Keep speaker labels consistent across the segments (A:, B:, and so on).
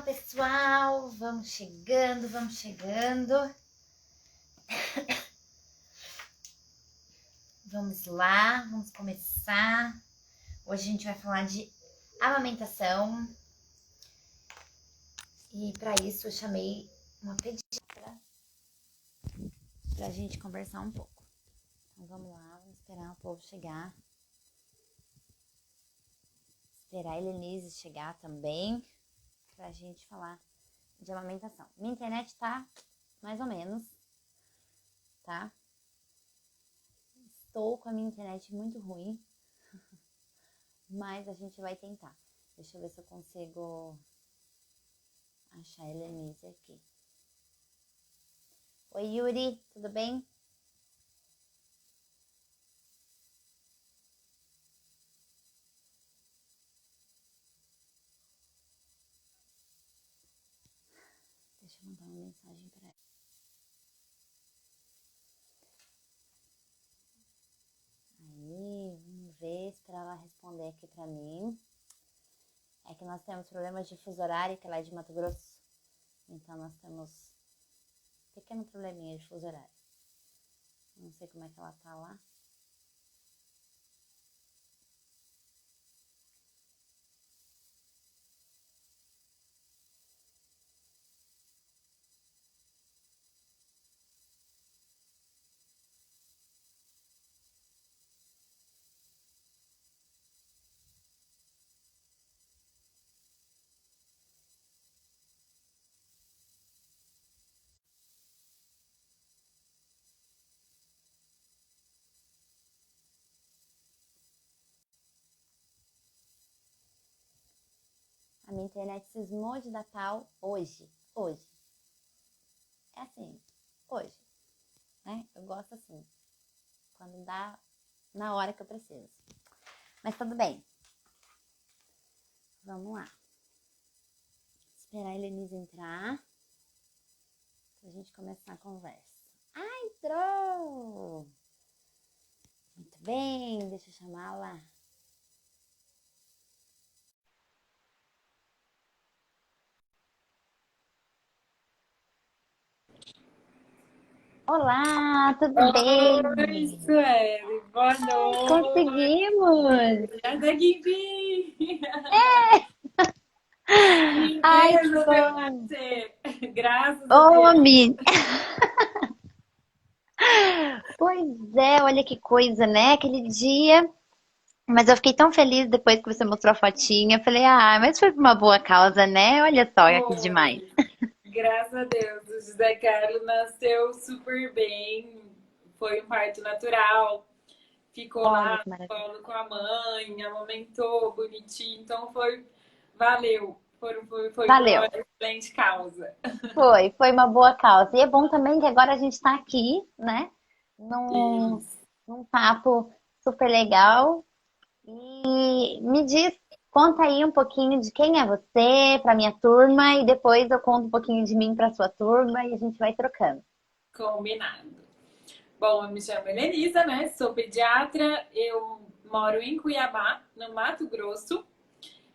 A: pessoal, vamos chegando, vamos chegando. Vamos lá, vamos começar. Hoje a gente vai falar de amamentação. E para isso eu chamei uma pediatra pra gente conversar um pouco. Então vamos lá, vamos esperar o povo chegar. Esperar a Helenise chegar também pra gente falar de amamentação. Minha internet tá mais ou menos, tá? Estou com a minha internet muito ruim, mas a gente vai tentar. Deixa eu ver se eu consigo achar a Helenise aqui. Oi, Yuri, tudo bem? Deixa eu mandar uma mensagem para ela. Aí, vamos ver, esperar ela responder aqui para mim. É que nós temos problemas de fuso horário, que ela é de Mato Grosso. Então nós temos um pequeno probleminha de fuso horário. Não sei como é que ela tá lá. A minha internet cismou de dar pau hoje. É assim, hoje, né? Eu gosto assim, quando dá na hora que eu preciso. Mas tudo bem. Vamos lá. Esperar a Helenise entrar pra gente começar a conversa. Ah, entrou! Muito bem, deixa eu chamá-la. Olá, tudo bem?
B: Oi, Sueli, boa noite.
A: Conseguimos!
B: Consegui vir.
A: Ai,
B: Ninguém
A: que
B: resolveu
A: bom!
B: nascer. Graças a
A: Ô,
B: Deus.
A: Ami! Pois é, olha que coisa, né? Aquele dia. Mas eu fiquei tão feliz depois que você mostrou a fotinha. Eu falei, ah, mas foi por uma boa causa, né? Olha só que demais.
B: Foi. Graças a Deus. O José Carlos nasceu super bem. Foi um parto natural. Ficou
A: Olha
B: lá
A: que
B: no
A: maravilha.
B: colo com a mãe, amamentou bonitinho. Então foi. Valeu. Foi por uma
A: Valeu.
B: excelente causa.
A: Foi uma boa causa. E é bom também que agora a gente está aqui, né? Num,
B: Isso.
A: num papo super legal. E me diz, conta aí um pouquinho de quem é você para minha turma e depois eu conto um pouquinho de mim para sua turma e a gente vai trocando.
B: Combinado. Bom, eu me chamo Helenisa, né? Sou pediatra. Eu moro em Cuiabá, no Mato Grosso,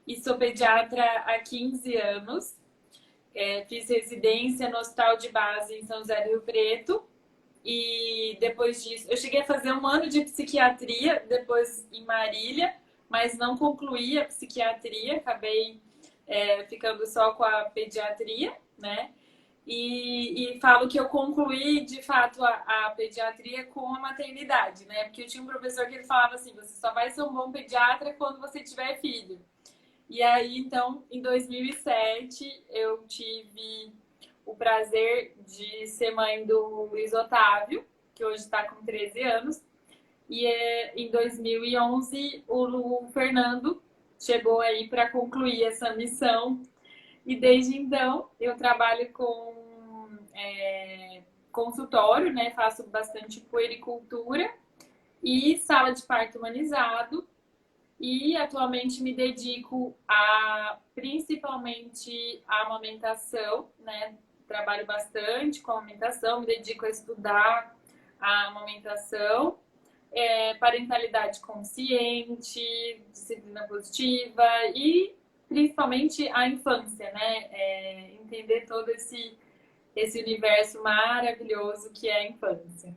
B: e sou pediatra há 15 anos. Fiz residência no Hospital de Base em São José do Rio Preto. E depois disso, eu cheguei a fazer um ano de psiquiatria, depois em Marília, mas não concluí a psiquiatria, acabei ficando só com a pediatria, né? E falo que eu concluí de fato a pediatria com a maternidade, né? Porque eu tinha um professor que ele falava assim: você só vai ser um bom pediatra quando você tiver filho. E aí, então, em 2007, eu tive o prazer de ser mãe do Luiz Otávio, que hoje está com 13 anos. E em 2011, o Lu Fernando chegou aí para concluir essa missão. E desde então, eu trabalho com consultório, né? Faço bastante puericultura e sala de parto humanizado. E atualmente me dedico a principalmente a amamentação, né? Trabalho bastante com amamentação, me dedico a estudar a amamentação, parentalidade consciente, disciplina positiva e principalmente a infância, né? Entender todo esse universo maravilhoso que é a infância.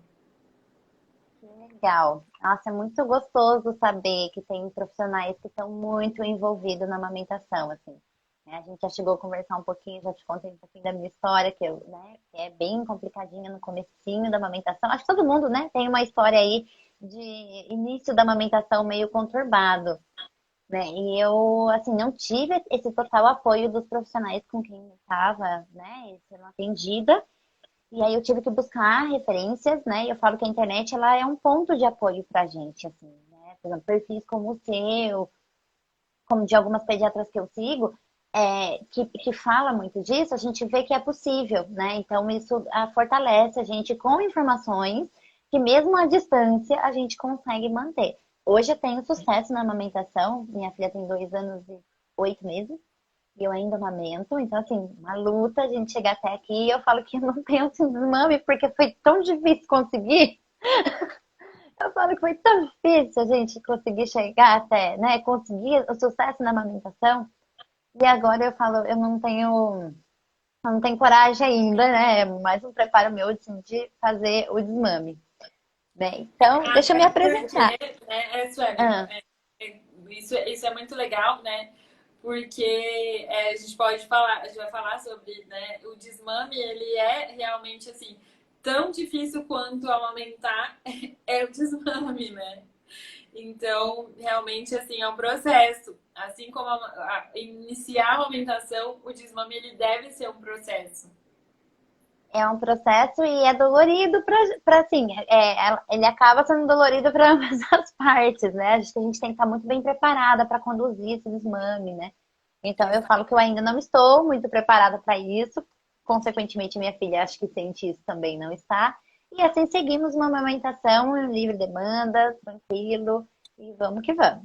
A: Legal. Nossa, é muito gostoso saber que tem profissionais que estão muito envolvidos na amamentação, assim. A gente já chegou a conversar um pouquinho, já te contei um pouquinho da minha história, que é bem complicadinha no comecinho da amamentação. Acho que todo mundo, né, tem uma história aí de início da amamentação meio conturbado, né? E eu, assim, não tive esse total apoio dos profissionais com quem eu estava, né, sendo atendida. E aí eu tive que buscar referências, né? E eu falo que a internet ela é um ponto de apoio pra gente, assim, né? Por exemplo, perfis como o seu, como de algumas pediatras que eu sigo, que fala muito disso, a gente vê que é possível, né? Então isso fortalece a gente com informações que mesmo à distância a gente consegue manter. Hoje eu tenho sucesso na amamentação, minha filha tem 2 anos e 8 meses. E eu ainda amamento, então assim, uma luta a gente chegar até aqui. Eu falo que eu não tenho desmame porque foi tão difícil conseguir. Eu falo que foi tão difícil a gente conseguir chegar até, né, conseguir o sucesso na amamentação. E agora eu falo, eu não tenho coragem ainda, né? É mais um preparo meu assim, de fazer o desmame, né? Então, deixa eu me
B: Até porque,
A: apresentar.
B: Suelen,
A: Ah,
B: isso é muito legal, né? Porque a gente pode falar, a gente vai falar sobre, né, o desmame, ele é realmente assim, tão difícil quanto amamentar é o desmame, né? Então, realmente, assim, é um processo. Assim como iniciar a amamentação, o desmame ele deve ser um processo.
A: é um processo e é dolorido para assim, ele acaba sendo dolorido para ambas as partes, né? A gente tem que estar muito bem preparada para conduzir esse desmame, né? Então eu falo que eu ainda não estou muito preparada para isso. Consequentemente, minha filha acho que sente isso também não está. E assim seguimos uma amamentação livre demanda, tranquilo, e vamos que vamos.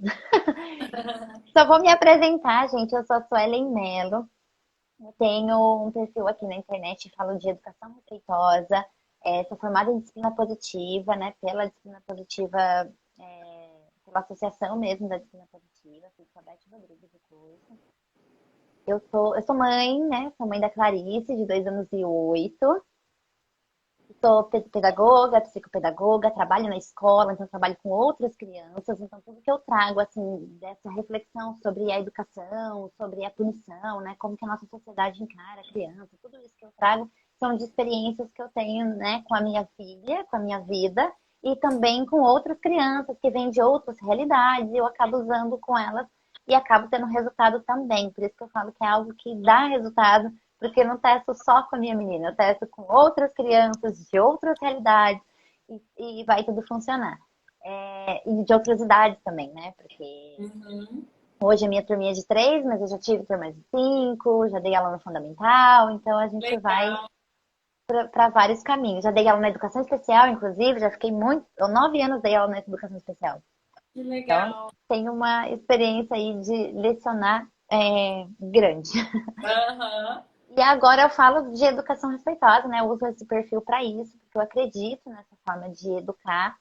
A: Só vou me apresentar, gente. Eu sou a Suelen Mello. Eu tenho um perfil aqui na internet, falo de educação respeitosa, sou formada em disciplina positiva, né, pela disciplina positiva, pela associação mesmo da disciplina positiva, fiz com a Beth Rodrigues do curso. Eu sou mãe, né, sou mãe da Clarice, de 2 anos e 8. Sou pedagoga, psicopedagoga, trabalho na escola, então trabalho com outras crianças. Então, tudo que eu trago, assim, dessa reflexão sobre a educação, sobre a punição, né? Como que a nossa sociedade encara a criança, tudo isso que eu trago são de experiências que eu tenho, né, com a minha filha, com a minha vida, e também com outras crianças que vêm de outras realidades, e eu acabo usando com elas e acabo tendo resultado também. Por isso que eu falo que é algo que dá resultado porque eu não testo só com a minha menina, eu testo com outras crianças de outras realidades e vai tudo funcionar. E de outras idades também, né? Porque
B: Uhum.
A: hoje a minha turminha é de 3, mas eu já tive turmas de 5, já dei aula no fundamental, então a gente vai
B: Legal,
A: para vários caminhos. Já dei aula na educação especial, inclusive, já fiquei eu 9 anos dei aula na educação especial.
B: que
A: Então,
B: legal.
A: tenho uma experiência aí de lecionar grande.
B: Aham.
A: E agora eu falo de educação respeitosa, né? Eu uso esse perfil para isso, porque eu acredito nessa forma de educar.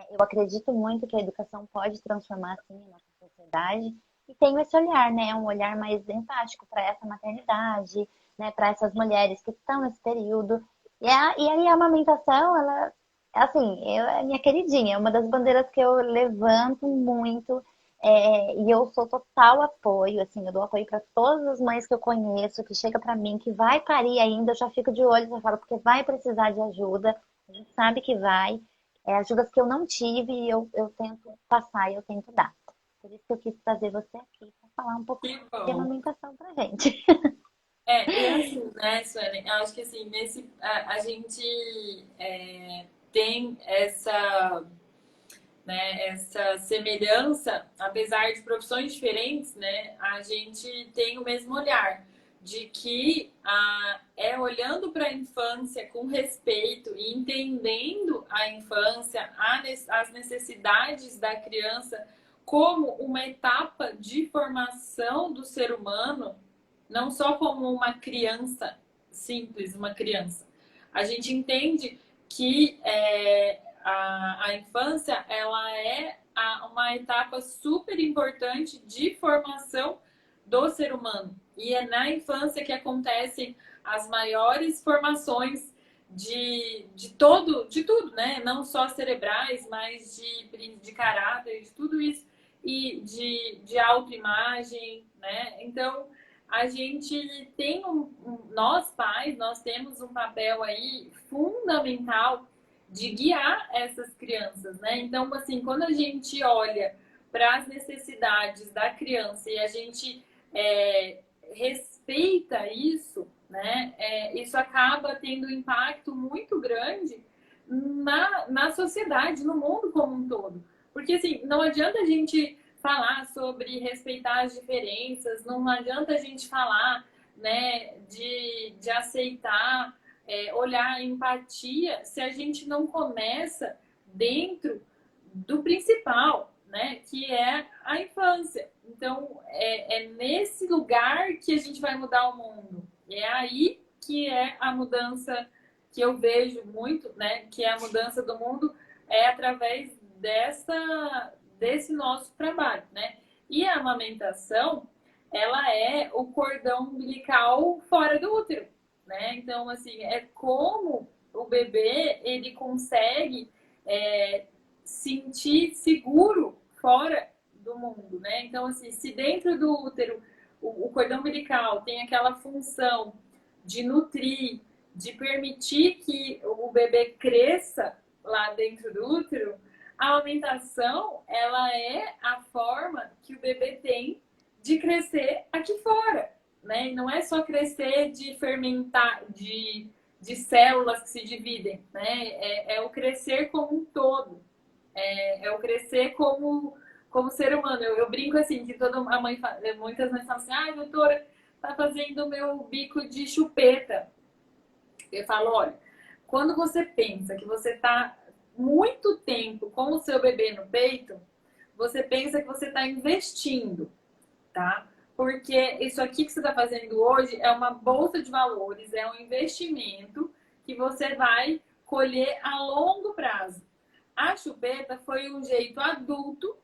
A: Eu acredito muito que a educação pode transformar, assim, a nossa sociedade. E tenho esse olhar, né? Um olhar mais empático para essa maternidade, né? Para essas mulheres que estão nesse período. E aí a amamentação, ela, assim, é minha queridinha, é uma das bandeiras que eu levanto muito. E eu sou total apoio, assim, eu dou apoio para todas as mães que eu conheço, que chega para mim, que vai parir ainda, eu já fico de olho, já falo, porque vai precisar de ajuda, a gente sabe que vai. Ajudas que eu não tive e eu tento passar e eu tento dar. Por isso que eu quis trazer você aqui para falar um pouco
B: Que
A: de
B: bom.
A: amamentação pra gente.
B: E assim, né, Suelen, eu acho que assim, a gente tem essa semelhança, apesar de profissões diferentes, né, a gente tem o mesmo olhar de que é olhando para a infância com respeito e entendendo a infância, as necessidades da criança como uma etapa de formação do ser humano, não só como uma criança simples, uma criança. A gente entende que a infância ela é uma etapa super importante de formação do ser humano. E é na infância que acontecem as maiores formações de tudo, né? Não só cerebrais, mas de caráter, de tudo isso, e de autoimagem, né? Então, a gente tem nós pais, nós temos um papel aí fundamental de guiar essas crianças, né? Então, assim, quando a gente olha para as necessidades da criança e a gente respeita isso, né? Isso acaba tendo um impacto muito grande na sociedade, no mundo como um todo. Porque, assim, não adianta a gente falar sobre respeitar as diferenças, não adianta a gente falar, né, de aceitar, olhar empatia, se a gente não começa dentro do principal, né, que é a infância. Então, é nesse lugar que a gente vai mudar o mundo. É aí que é a mudança que eu vejo muito, né, que é a mudança do mundo é através desse nosso trabalho, né? E a amamentação, ela é o cordão umbilical fora do útero, né? Então, assim, é como o bebê, ele consegue sentir seguro fora do mundo, né? Então, assim, se dentro do útero o cordão umbilical tem aquela função de nutrir, de permitir que o bebê cresça lá dentro do útero, a amamentação, ela é a forma que o bebê tem de crescer aqui fora, né? E não é só crescer de fermentar, de células que se dividem, né? É o crescer como um todo. É o crescer como ser humano. Eu brinco assim, que toda a mãe, muitas mães falam assim, ai, doutora, tá fazendo o meu bico de chupeta. Eu falo, olha, quando você pensa que você tá muito tempo com o seu bebê no peito, você pensa que você está investindo, tá? Porque isso aqui que você está fazendo hoje é uma bolsa de valores, é um investimento que você vai colher a longo prazo. A chupeta foi um jeito adulto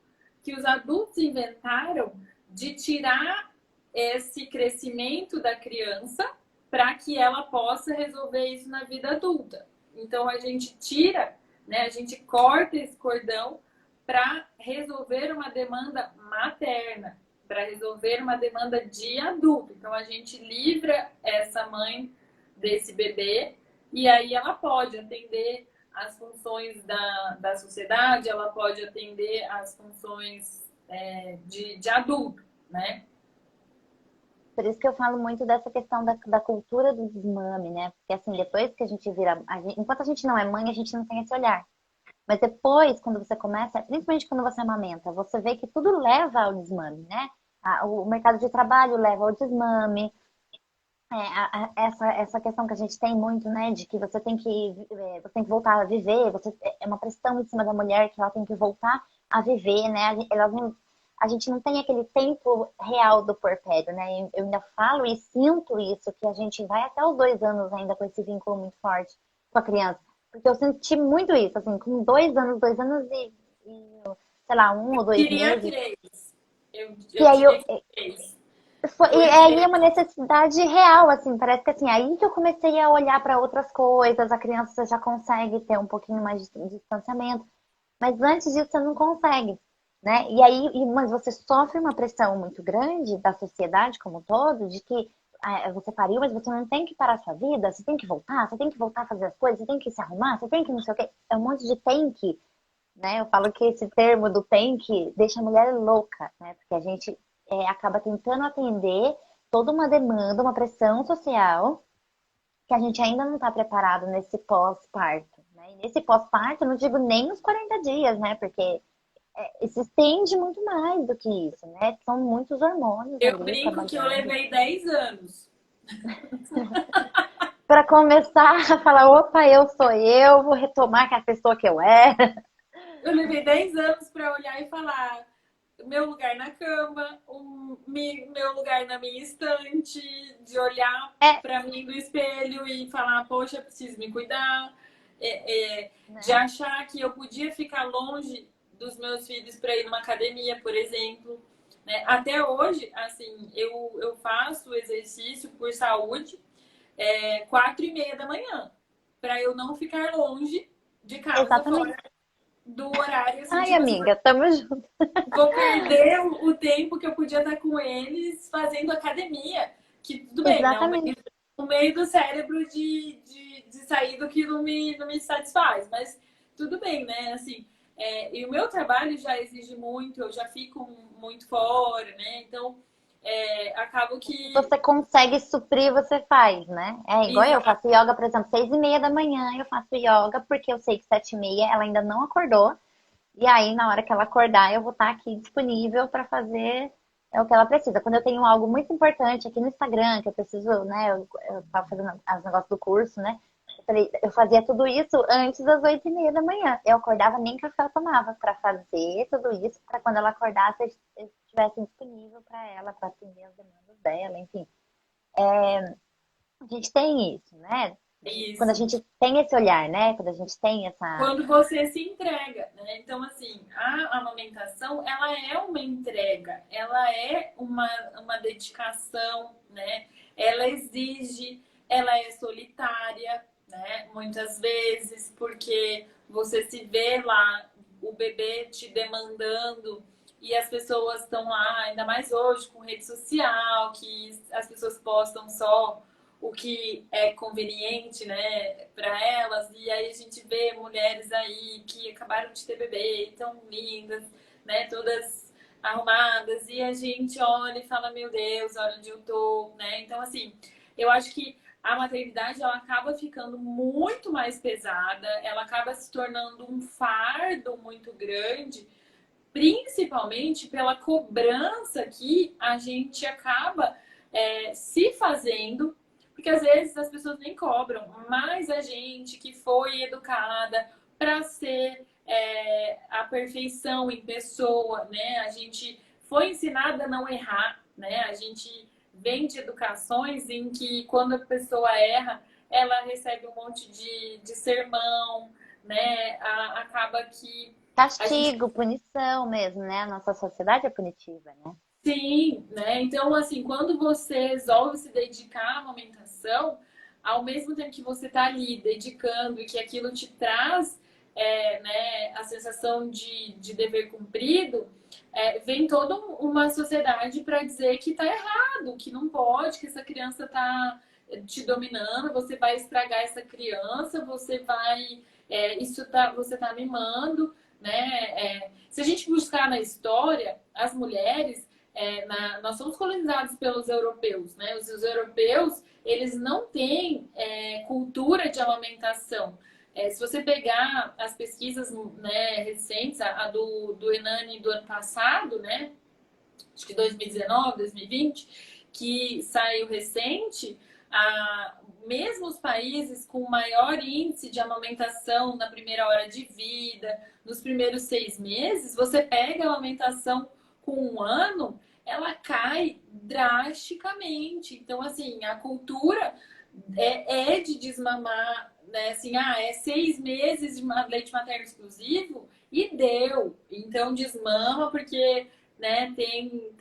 B: que os adultos inventaram de tirar esse crescimento da criança para que ela possa resolver isso na vida adulta. Então a gente tira, né, a gente corta esse cordão para resolver uma demanda materna, para resolver uma demanda de adulto. Então a gente livra essa mãe desse bebê e aí ela pode atender as funções da sociedade, ela pode atender as funções de adulto, né?
C: Por isso que eu falo muito dessa questão da cultura do desmame, né? Porque assim, depois que a gente vira. Enquanto a gente não é mãe, a gente não tem esse olhar. Mas depois, quando você começa, principalmente quando você amamenta, você vê que tudo leva ao desmame, né? O mercado de trabalho leva ao desmame. Essa questão que a gente tem muito, né? De que você tem que voltar a viver. É uma pressão em cima da mulher que ela tem que voltar a viver, né? A gente não tem aquele tempo real do puerpério, né? Eu ainda falo e sinto isso, que a gente vai até os 2 anos ainda com esse vínculo muito forte com a criança. Porque eu senti muito isso, assim, com 2 anos sei lá, 1 ou 2 meses.
B: Três.
C: E
B: Eu
C: aí
B: diria que três.
C: e
B: Dois
C: aí é uma
B: meses.
C: necessidade real, assim, parece que assim, aí que eu comecei a olhar para outras coisas, a criança já consegue ter um pouquinho mais de distanciamento, mas antes disso você não consegue, né? E aí, mas você sofre uma pressão muito grande da sociedade como um todo, de que você pariu, mas você não tem que parar a sua vida, você tem que voltar a fazer as coisas, você tem que se arrumar, você tem que não sei o quê. É um monte de tem que, né? Eu falo que esse termo do tem que deixa a mulher louca, né? Porque a gente acaba tentando atender toda uma demanda, uma pressão social que a gente ainda não está preparado nesse pós-parto, né? E nesse pós-parto, eu não digo nem os 40 dias, né? Porque se estende muito mais do que isso, né? São muitos hormônios
B: Eu
C: ali
B: brinco que eu
C: trabalhando.
B: levei 10 anos.
C: Para começar a falar, opa, eu sou eu, vou retomar que a pessoa que eu era.
B: Eu levei 10 anos para olhar e falar meu lugar na cama, meu lugar na minha estante, de olhar
C: É,
B: para mim no espelho e falar, poxa, preciso me cuidar, de
C: né?
B: achar que eu podia ficar longe dos meus filhos para ir numa academia, por exemplo. né? Até hoje, assim, eu faço exercício por saúde 4h30 da manhã, para eu não ficar longe de casa fora
C: Exatamente.
B: do horário, assim,
C: Ai,
B: tipo assim,
C: amiga, tamo junto.
B: vou perder o tempo que eu podia estar com eles fazendo academia. Que tudo bem, né?
C: Exatamente.
B: O meio do cérebro de sair do que não me satisfaz. Mas tudo bem, né? Assim, e o meu trabalho já exige muito, eu já fico muito fora, né? Então, acabo que.
C: Você consegue suprir, você faz, né? É igual eu faço yoga, por exemplo, 6h30 da manhã eu faço yoga, porque eu sei que 7h30 ela ainda não acordou. E aí, na hora que ela acordar, eu vou estar aqui disponível para fazer o que ela precisa. Quando eu tenho algo muito importante aqui no Instagram, que eu preciso, né? Eu tava fazendo os negócios do curso, né? Eu fazia tudo isso antes das 8h30 da manhã. Eu acordava, nem café eu tomava para fazer tudo isso, para quando ela acordasse, eu estivesse disponível para ela, para atender as demandas dela, enfim. A gente tem isso, né? Quando a
B: Isso.
C: gente tem esse olhar, né? Quando a gente tem essa.
B: Quando você se entrega, né? Então, assim, a amamentação, ela é uma entrega, ela é uma dedicação, né? Ela exige, ela é solitária, né? Muitas vezes, porque você se vê lá, o bebê te demandando e as pessoas estão lá, ainda mais hoje com rede social, que as pessoas postam só o que é conveniente, né, para elas. E aí a gente vê mulheres aí que acabaram de ter bebê, tão lindas, né, todas arrumadas, e a gente olha e fala, meu Deus, olha onde eu tô, né? Então, assim, eu acho que a maternidade ela acaba ficando muito mais pesada, ela acaba se tornando um fardo muito grande, principalmente pela cobrança que a gente acaba se fazendo, porque às vezes as pessoas nem cobram, mas a gente que foi educada para ser a perfeição em pessoa, né? A gente foi ensinada a não errar, né? A gente vem de educações em que quando a pessoa erra, ela recebe um monte de sermão, né? Acaba que a gente
C: Castigo, punição mesmo, né? A nossa sociedade é punitiva, né?
B: sim, né? Então, assim, quando você resolve se dedicar à amamentação, ao mesmo tempo que você está ali dedicando e que aquilo te traz né, a sensação de dever cumprido, vem toda uma sociedade para dizer que está errado, que não pode, que essa criança está te dominando, você vai estragar essa criança, você vai. Você está mimando, né? Se a gente buscar na história, as mulheres nós somos colonizados pelos europeus, né? Os europeus, eles não têm cultura de amamentação. Se você pegar as pesquisas, né, recentes, a do Enani do ano passado, né? Acho que 2019, 2020, que saiu recente, mesmo os países com maior índice de amamentação na primeira hora de vida, nos primeiros 6 meses, você pega a amamentação com 1 ano, ela cai drasticamente. Então, assim, a cultura é de desmamar, né? Assim, é 6 meses de leite materno exclusivo e deu. Então, desmama porque né, tem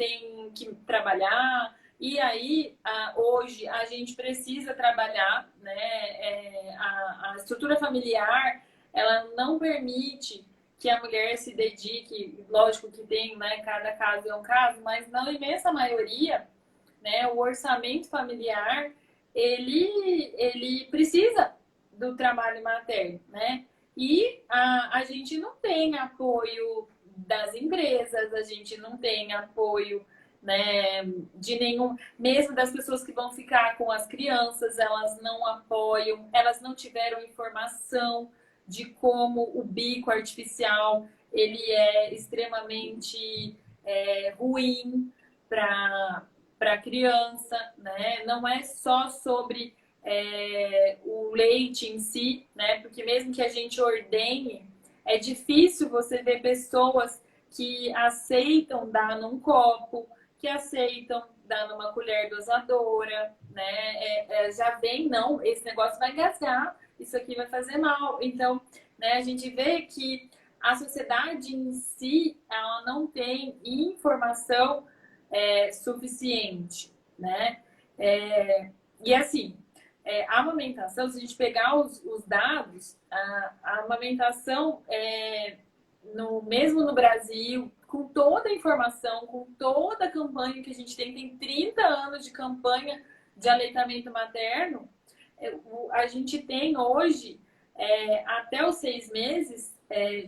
B: que trabalhar. E aí, hoje, a gente precisa trabalhar, né? A estrutura familiar, ela não permite que a mulher se dedique, lógico que tem, né? Cada caso é um caso, mas na imensa maioria, né? O orçamento familiar, ele precisa do trabalho materno, né? E a gente não tem apoio das empresas, a gente não tem apoio, né, de nenhum, mesmo das pessoas que vão ficar com as crianças, elas não apoiam, elas não tiveram informação de como o bico artificial ele é extremamente ruim para a criança, né? Não é só sobre o leite em si, né? Porque mesmo que a gente ordenhe, é difícil você ver pessoas que aceitam dar num copo, que aceitam dar numa colher dosadora, né? Já vem, não, esse negócio vai engasgar, isso aqui vai fazer mal. Então, né, a gente vê que a sociedade em si, ela não tem informação suficiente, né? E assim, a amamentação, se a gente pegar os dados, a amamentação, mesmo no Brasil, com toda a informação, com toda a campanha que a gente tem 30 anos de campanha de aleitamento materno, a gente tem hoje, até os 6 meses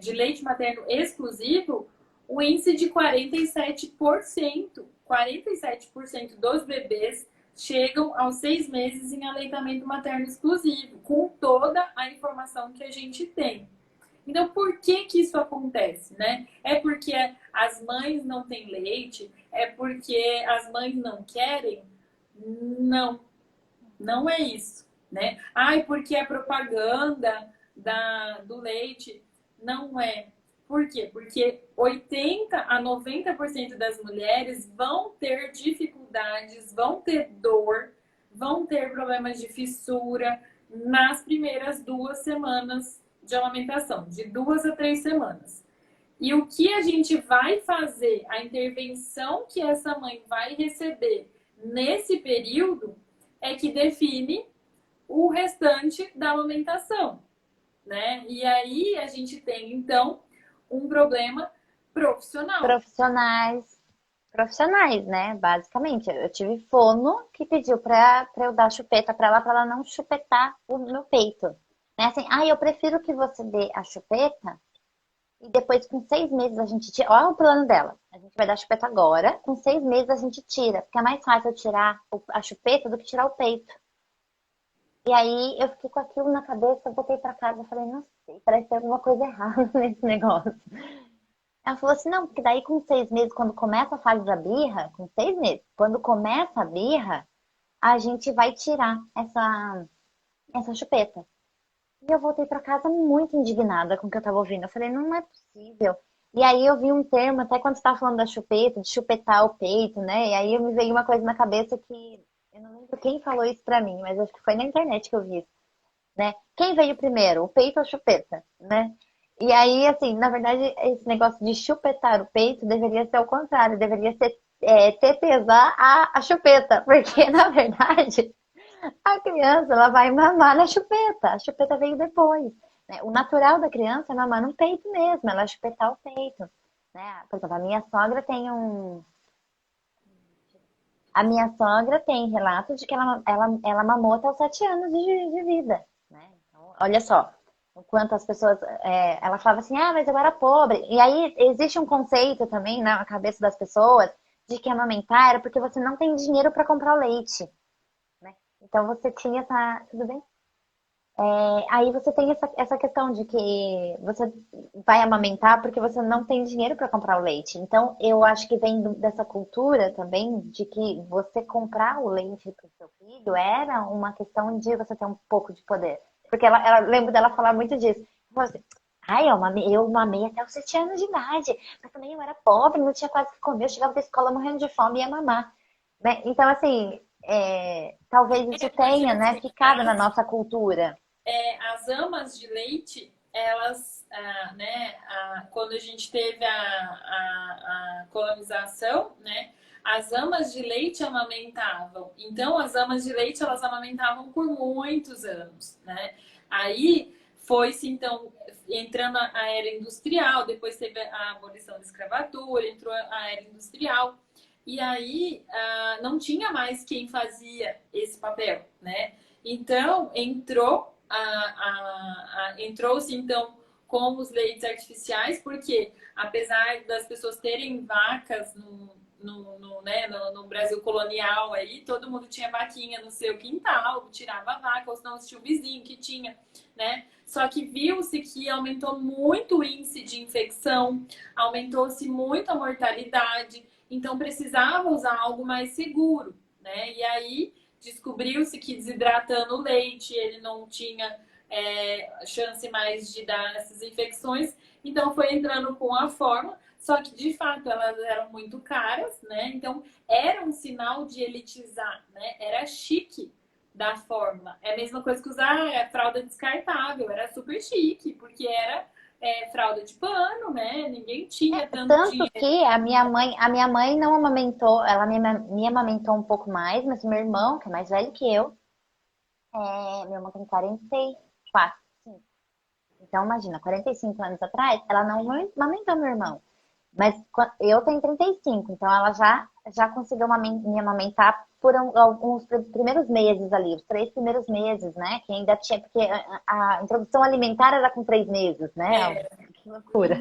B: de leite materno exclusivo, um índice de 47%. 47% dos bebês chegam aos 6 meses em aleitamento materno exclusivo, com toda a informação que a gente tem. Então, por que que isso acontece, né? É porque as mães não têm leite? É porque as mães não querem? Não, não é isso, né? Ai, porque a propaganda do leite não é. Por quê? Porque 80 a 90% das mulheres vão ter dificuldades, vão ter dor, vão ter problemas de fissura nas primeiras 2 semanas de amamentação, de 2 a 3 semanas. E o que a gente vai fazer, a intervenção que essa mãe vai receber nesse período é que define o restante da amamentação, né? E aí a gente tem, então, um problema profissional.
C: Profissionais, né? Basicamente. Eu tive fono que pediu pra eu dar chupeta pra ela não chupetar o meu peito. Né? Assim, eu prefiro que você dê a chupeta e depois com 6 meses a gente tira. Olha o plano dela. A gente vai dar a chupeta agora, com 6 meses a gente tira. Porque é mais fácil eu tirar a chupeta do que tirar o peito. E aí eu fiquei com aquilo na cabeça, voltei pra casa e falei, não sei, parece que tem alguma coisa errada nesse negócio. Ela falou assim, não, porque daí com 6 meses, quando começa a fase da birra, com 6 meses, quando começa a birra, a gente vai tirar essa chupeta. E eu voltei pra casa muito indignada com o que eu tava ouvindo. Eu falei, não é possível. E aí eu vi um termo, até quando você tava falando da chupeta, de chupetar o peito, né? E aí me veio uma coisa na cabeça que eu não lembro quem falou isso pra mim, mas acho que foi na internet que eu vi isso, né? Quem veio primeiro, o peito ou a chupeta, né? E aí, assim, na verdade, esse negócio de chupetar o peito deveria ser ao contrário, deveria ser tetezar a chupeta, porque na verdade a criança ela vai mamar na chupeta, a chupeta veio depois, né? O natural da criança é mamar no peito mesmo, ela chupetar o peito, né? Por exemplo, a minha sogra tem relatos de que ela mamou até os 7 anos de vida, né? Então, olha só, o quanto as pessoas... ela falava assim, mas eu era pobre. E aí existe um conceito também na cabeça das pessoas de que amamentar era porque você não tem dinheiro para comprar o leite, né? Então você tinha essa... Tudo bem? Aí você tem essa questão de que você vai amamentar porque você não tem dinheiro para comprar o leite. Então, eu acho que vem dessa cultura também de que você comprar o leite para o seu filho era uma questão de você ter um pouco de poder. Porque ela lembro dela falar muito disso. Ela falou assim, eu mamei até os 7 anos de idade, mas também eu era pobre, não tinha quase o que comer, eu chegava da escola morrendo de fome e ia mamar. Né? Então, assim, talvez isso
B: Porque
C: tenha, né,
B: assim,
C: ficado na nossa cultura.
B: as amas de leite, elas, né, quando a gente teve a colonização, né, as amas de leite amamentavam. Então, as amas de leite, elas amamentavam por muitos anos, né? Aí, foi-se, então, entrando a era industrial, depois teve a abolição da escravatura, entrou a era industrial. E aí, não tinha mais quem fazia esse papel, né? Então, entrou-se então com os leites artificiais, porque apesar das pessoas terem vacas no Brasil colonial aí, todo mundo tinha vaquinha no seu quintal, tirava a vaca, ou senão tinha o vizinho que tinha, né? Só que viu-se que aumentou muito o índice de infecção, aumentou-se muito a mortalidade, então precisava usar algo mais seguro, né? E aí descobriu-se que desidratando o leite ele não tinha chance mais de dar essas infecções, então foi entrando com a fórmula, só que de fato elas eram muito caras, né? Então era um sinal de elitizar, né? Era chique da fórmula. É a mesma coisa que usar fralda descartável, era super chique, porque era fralda de pano, né? Ninguém tinha tanto
C: Tanto
B: dinheiro.
C: que a minha mãe não amamentou, ela me amamentou um pouco mais, mas o meu irmão, que é mais velho que eu, meu irmão tem 44. Então, imagina, 45 anos atrás, ela não amamentou meu irmão. Mas eu tenho 35, então ela já conseguiu me amamentar por alguns primeiros meses ali, os 3 primeiros meses, né? Que ainda tinha, porque a introdução alimentar era com 3 meses, né?
B: É,
C: Que loucura.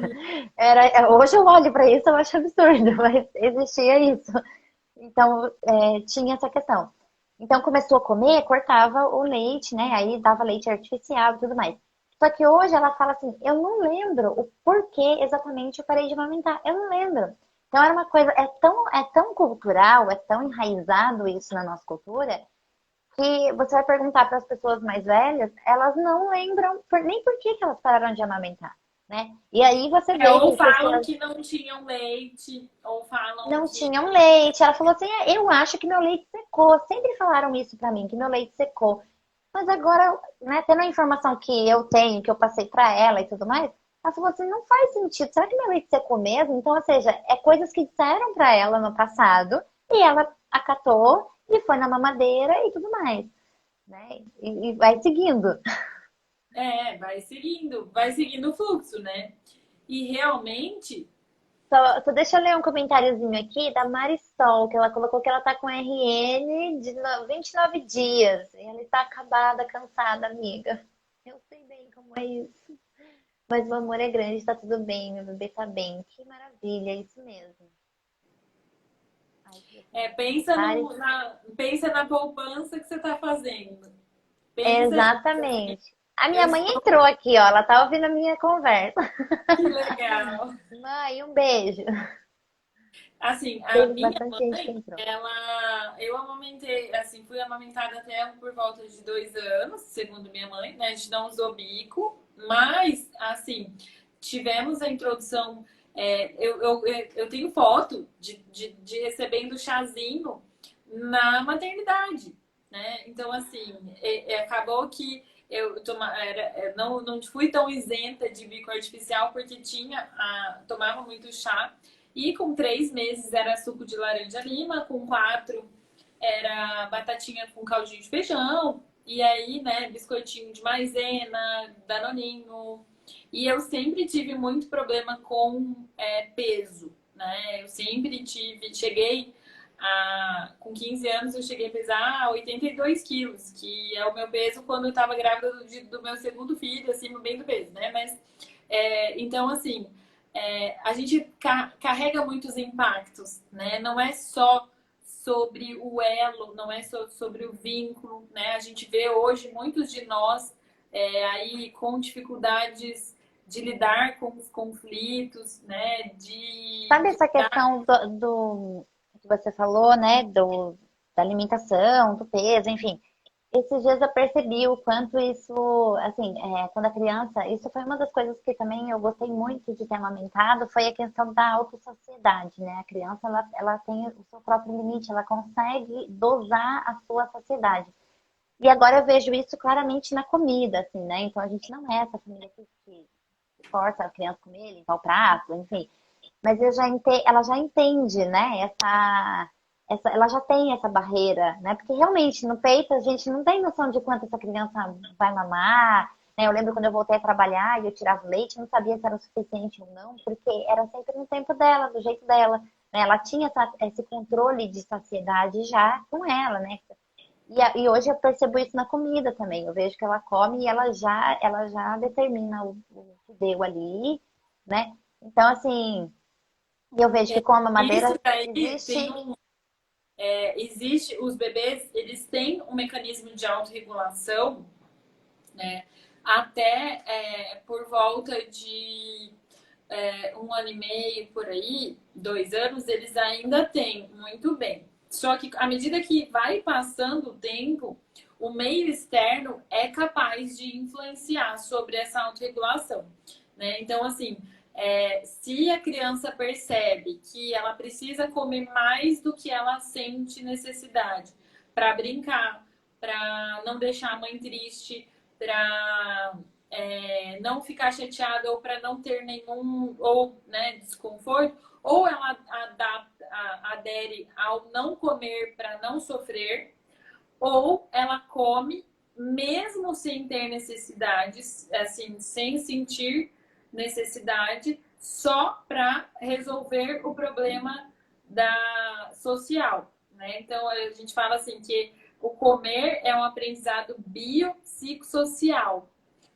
C: Hoje eu olho para isso, eu acho absurdo, mas existia isso. Então, tinha essa questão. Então, começou a comer, cortava o leite, né? Aí dava leite artificial e tudo mais. Só que hoje ela fala assim: eu não lembro o porquê exatamente eu parei de amamentar. Eu não lembro. Então, era uma coisa, é tão cultural, é tão enraizado isso na nossa cultura, que você vai perguntar para as pessoas mais velhas, elas não lembram nem por que elas pararam de amamentar, né? E aí você vê
B: ou
C: que
B: falam
C: pessoas
B: que não tinham leite, ou falam
C: não
B: que
C: tinham leite. Ela falou assim: eu acho que meu leite secou. Sempre falaram isso pra mim, que meu leite secou. Mas agora, né, tendo a informação que eu tenho, que eu passei pra ela e tudo mais, ela falou assim: não faz sentido. Será que meu leite secou mesmo? Então, ou seja, é coisas que disseram pra ela no passado e ela acatou e foi na mamadeira e tudo mais, né? E vai seguindo.
B: vai seguindo o fluxo, né? E realmente,
C: Só deixa eu ler um comentáriozinho aqui da Marisol, que ela colocou que ela tá com RN de 29 dias. E ela está acabada, cansada, amiga. Eu sei bem como é isso. Mas o amor é grande, tá tudo bem, meu bebê tá bem. Que maravilha, é isso mesmo. Ai, deixa eu ver mais
B: pensa,
C: comentários.
B: pensa na poupança que você está fazendo. Pensa nisso, assim,
C: Exatamente. A
B: eu
C: minha mãe
B: estou,
C: entrou aqui, ó. Ela tá ouvindo a minha conversa.
B: que legal.
C: Mãe, um beijo.
B: Assim, a
C: Teve
B: minha
C: bastante gente que
B: mãe,
C: entrou.
B: eu amamentei, assim, fui amamentada até por volta de 2 anos, segundo minha mãe, né? A gente não usou bico, mas, assim, tivemos a introdução. Eu tenho foto de recebendo chazinho na maternidade, né? Então, assim, acabou que não fui tão isenta de bico artificial porque tomava muito chá. E com 3 meses era suco de laranja lima, com 4 era batatinha com caldinho de feijão, e aí, né, biscoitinho de maisena, danoninho. E eu sempre tive muito problema com peso, né? Eu sempre com 15 anos eu cheguei a pesar 82 quilos, que é o meu peso quando eu estava grávida do meu segundo filho, acima bem do peso, né? Mas, então, assim, a gente carrega muitos impactos, né? Não é só sobre o elo, não é só sobre o vínculo, né? A gente vê hoje muitos de nós aí com dificuldades de lidar com os conflitos, né?
C: Sabe
B: De
C: essa questão do que você falou, né? Da alimentação, do peso, enfim. Esses dias eu percebi o quanto isso, assim, quando a criança, isso foi uma das coisas que também eu gostei muito de ter amamentado, foi a questão da autossaciedade, né? A criança, ela tem o seu próprio limite, ela consegue dosar a sua saciedade. E agora eu vejo isso claramente na comida, assim, né? Então a gente não é essa família que força a criança a comer, limpar o prato, enfim. Mas ela já entende, né? Ela já tem essa barreira, né? Porque realmente no peito a gente não tem noção de quanto essa criança vai mamar, né? Eu lembro quando eu voltei a trabalhar e eu tirava o leite, eu não sabia se era o suficiente ou não, porque era sempre no tempo dela, do jeito dela, né? Ela tinha esse controle de saciedade já com ela, né? E hoje eu percebo isso na comida também. Eu vejo que ela come e ela já determina o que deu ali, né? Então, assim, eu vejo que com a
B: isso
C: mamadeira
B: daí tem
C: existe.
B: existe, os bebês, eles têm um mecanismo de autorregulação, né? Até por volta de 1 ano e meio, por aí, 2 anos, eles ainda têm muito bem. Só que à medida que vai passando o tempo, o meio externo é capaz de influenciar sobre essa autorregulação, né? Então, assim, se a criança percebe que ela precisa comer mais do que ela sente necessidade para brincar, para não deixar a mãe triste, para não ficar chateada ou para não ter nenhum ou, né, desconforto, ou ela adere ao não comer para não sofrer, ou ela come mesmo sem ter necessidades, assim, sem sentir necessidade, só para resolver o problema social, né? Então a gente fala assim que o comer é um aprendizado biopsicossocial,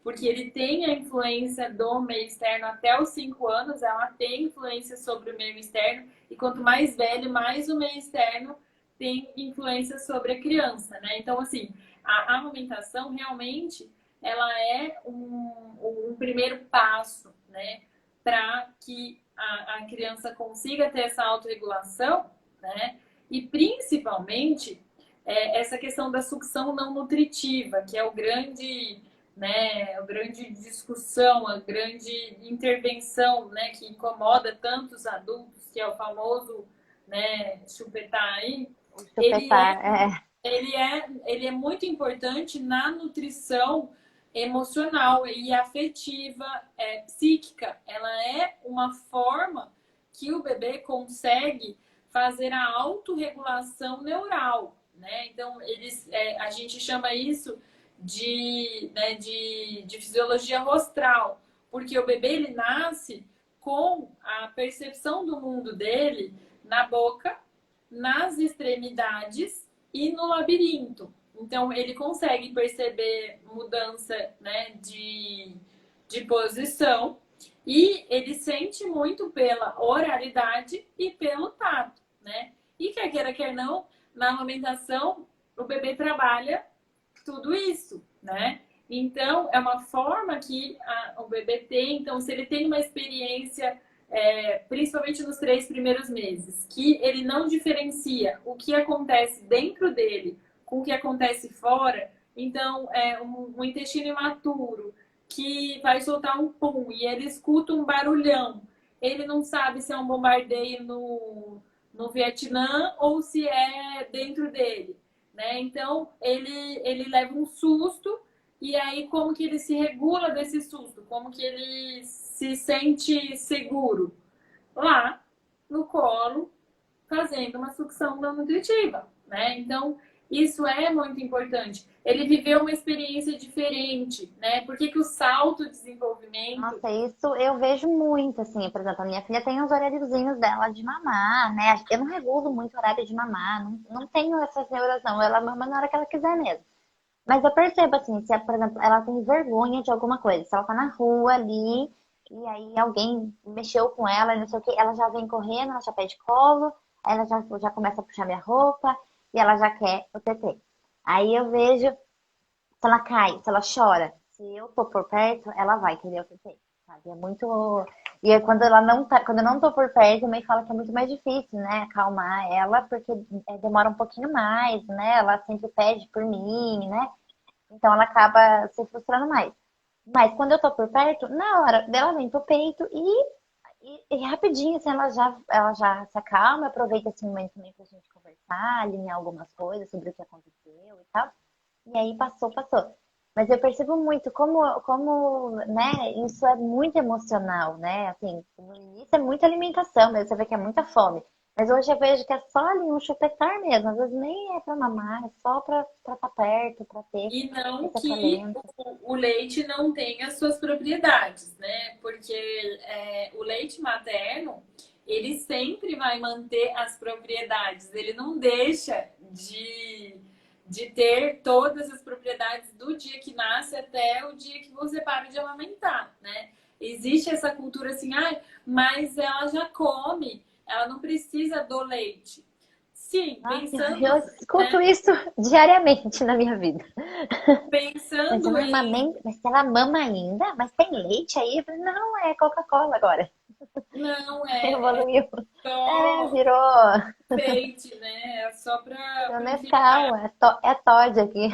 B: porque ele tem a influência do meio externo até os 5 anos, ela tem influência sobre o meio externo, e quanto mais velho, mais o meio externo tem influência sobre a criança, né? Então, assim, a amamentação realmente ela é um primeiro passo, né? Para que a criança consiga ter essa autorregulação, né? E principalmente essa questão da sucção não nutritiva, que é o grande, né, a grande discussão, a grande intervenção, né, que incomoda tantos adultos, que é o famoso, né, chupetar aí.
C: Chupetar,
B: Ele é muito importante na nutrição emocional e afetiva, psíquica. Ela é uma forma que o bebê consegue fazer a autorregulação neural, né? Então, a gente chama isso né, de fisiologia rostral, porque o bebê ele nasce com a percepção do mundo dele na boca, nas extremidades e no labirinto. Então, ele consegue perceber mudança, né, de posição, e ele sente muito pela oralidade e pelo tato, né? E quer queira, quer não, na amamentação, o bebê trabalha tudo isso, né? Então, é uma forma que o bebê tem. Então, se ele tem uma experiência, principalmente nos 3 primeiros meses, que ele não diferencia o que acontece dentro dele com o que acontece fora, então, um intestino imaturo que vai soltar um pum e ele escuta um barulhão, ele não sabe se é um bombardeio no Vietnã ou se é dentro dele, né? Então, ele leva um susto, e aí como que ele se regula desse susto? Como que ele se sente seguro? Lá, no colo, fazendo uma sucção não nutritiva, né? Então, isso é muito importante. Ele viveu uma experiência diferente, né? Por que que o salto de desenvolvimento...
C: nossa, isso eu vejo muito, assim, por exemplo, a minha filha tem os horáriozinhos dela de mamar, né? Eu não regulo muito o horário de mamar, não tenho essas neuras, não. Ela mama na hora que ela quiser mesmo. Mas eu percebo, assim, se, por exemplo, ela tem vergonha de alguma coisa, se ela tá na rua ali, e aí alguém mexeu com ela, e não sei o que, ela já vem correndo, ela já pede colo, aí ela já começa a puxar minha roupa, e ela já quer o TT. Aí eu vejo se ela cai, se ela chora. Se eu tô por perto, ela vai querer o TT, sabe? É muito. E aí, quando ela não tá, quando eu não tô por perto, a mãe fala que é muito mais difícil, né? Acalmar ela, porque demora um pouquinho mais, né? Ela sempre pede por mim, né? Então ela acaba se frustrando mais. Mas quando eu tô por perto, na hora dela vem pro peito e rapidinho, assim, ela já se acalma, aproveita esse momento também pra gente conversar, alinhar algumas coisas sobre o que aconteceu e tal. E aí passou. Mas eu percebo muito como, né, isso é muito emocional, né? Assim, no início é muita alimentação, mas você vê que é muita fome. Mas hoje eu vejo que é só ali um chupetar mesmo. Às vezes nem é pra mamar, é só pra estar perto, pra ter
B: E não
C: esse
B: que
C: acalento.
B: o leite não tenha suas propriedades, né? Porque o leite materno, ele sempre vai manter as propriedades. Ele não deixa de ter todas as propriedades do dia que nasce até o dia que você para de amamentar, né? Existe essa cultura assim, mas ela já come, ela não precisa do leite. Sim,
C: Nossa,
B: pensando,
C: eu escuto isso diariamente na minha vida. Mas
B: pensando
C: ela
B: em
C: amamenta, mas ela mama ainda? Mas tem leite aí? Eu falei, não, é Coca-Cola agora.
B: não,
C: Evoluiu.
B: só
C: Virou,
B: enfeite, né? É só
C: virou
B: para
C: Nescau,
B: enfeitar.
C: é Todd aqui.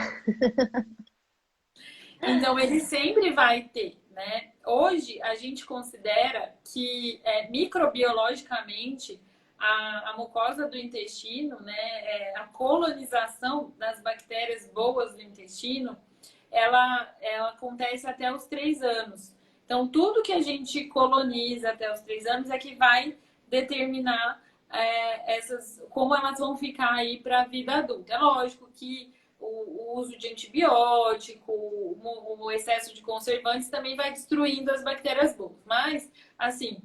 B: Então, ele sempre vai ter, né? Hoje, a gente considera que microbiologicamente a mucosa do intestino, né, a colonização das bactérias boas do intestino, ela acontece até os 3 anos. Então, tudo que a gente coloniza até os 3 anos é que vai determinar como elas vão ficar aí para a vida adulta. É lógico que o uso de antibiótico, o excesso de conservantes também vai destruindo as bactérias boas. Mas, assim,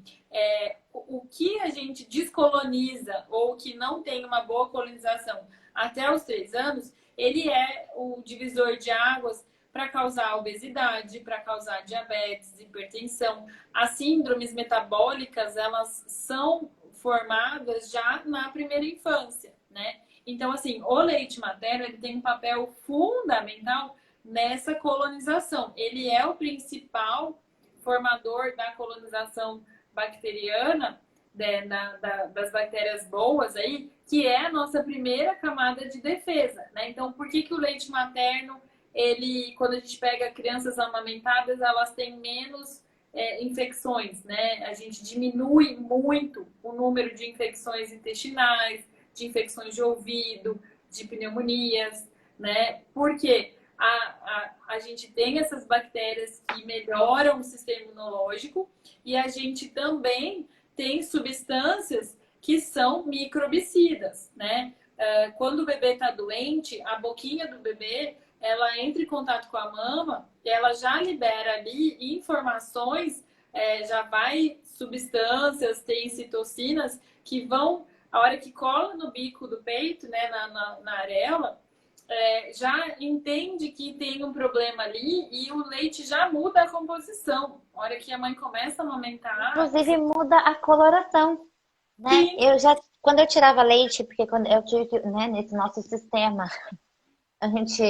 B: o que a gente descoloniza ou que não tem uma boa colonização até os 3 anos, ele é o divisor de águas para causar obesidade, para causar diabetes, hipertensão. As síndromes metabólicas, elas são formadas já na primeira infância, né? Então, assim, o leite materno, ele tem um papel fundamental nessa colonização. Ele é o principal formador da colonização bacteriana, das bactérias boas aí, que é a nossa primeira camada de defesa, né? Então, por que o leite materno, quando a gente pega crianças amamentadas, elas têm menos infecções, né? A gente diminui muito o número de infecções intestinais, de infecções de ouvido, de pneumonias, né? Porque a gente tem essas bactérias que melhoram o sistema imunológico e a gente também tem substâncias que são microbicidas, né? Quando o bebê está doente, a boquinha do bebê, ela entra em contato com a mama, ela já libera ali informações, já vai substâncias, tem citocinas que vão, a hora que cola no bico do peito, né, na areola, já entende que tem um problema ali e o leite já muda a composição. A hora que a mãe começa a amamentar...
C: Inclusive muda a coloração, né?
B: Sim,
C: Quando eu tirava leite, porque quando eu tive que, né, nesse nosso sistema, a gente,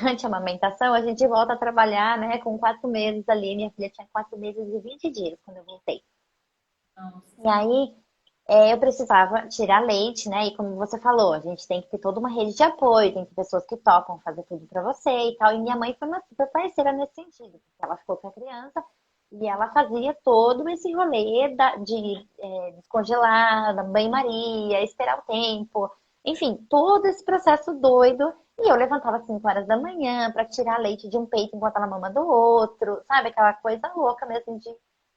C: anti-amamentação, a gente volta a trabalhar, né, com 4 meses ali. Minha filha tinha 4 meses e 20 dias quando eu voltei. E aí, eu precisava tirar leite, né? E como você falou, a gente tem que ter toda uma rede de apoio, tem que ter pessoas que topam fazer tudo pra você e tal. E minha mãe foi uma super parceira nesse sentido, porque ela ficou com a criança e ela fazia todo esse rolê de descongelar, da banho-maria, esperar o tempo, enfim, todo esse processo doido. E eu levantava às 5 horas da manhã pra tirar leite de um peito enquanto ela mama do outro, sabe? Aquela coisa louca mesmo de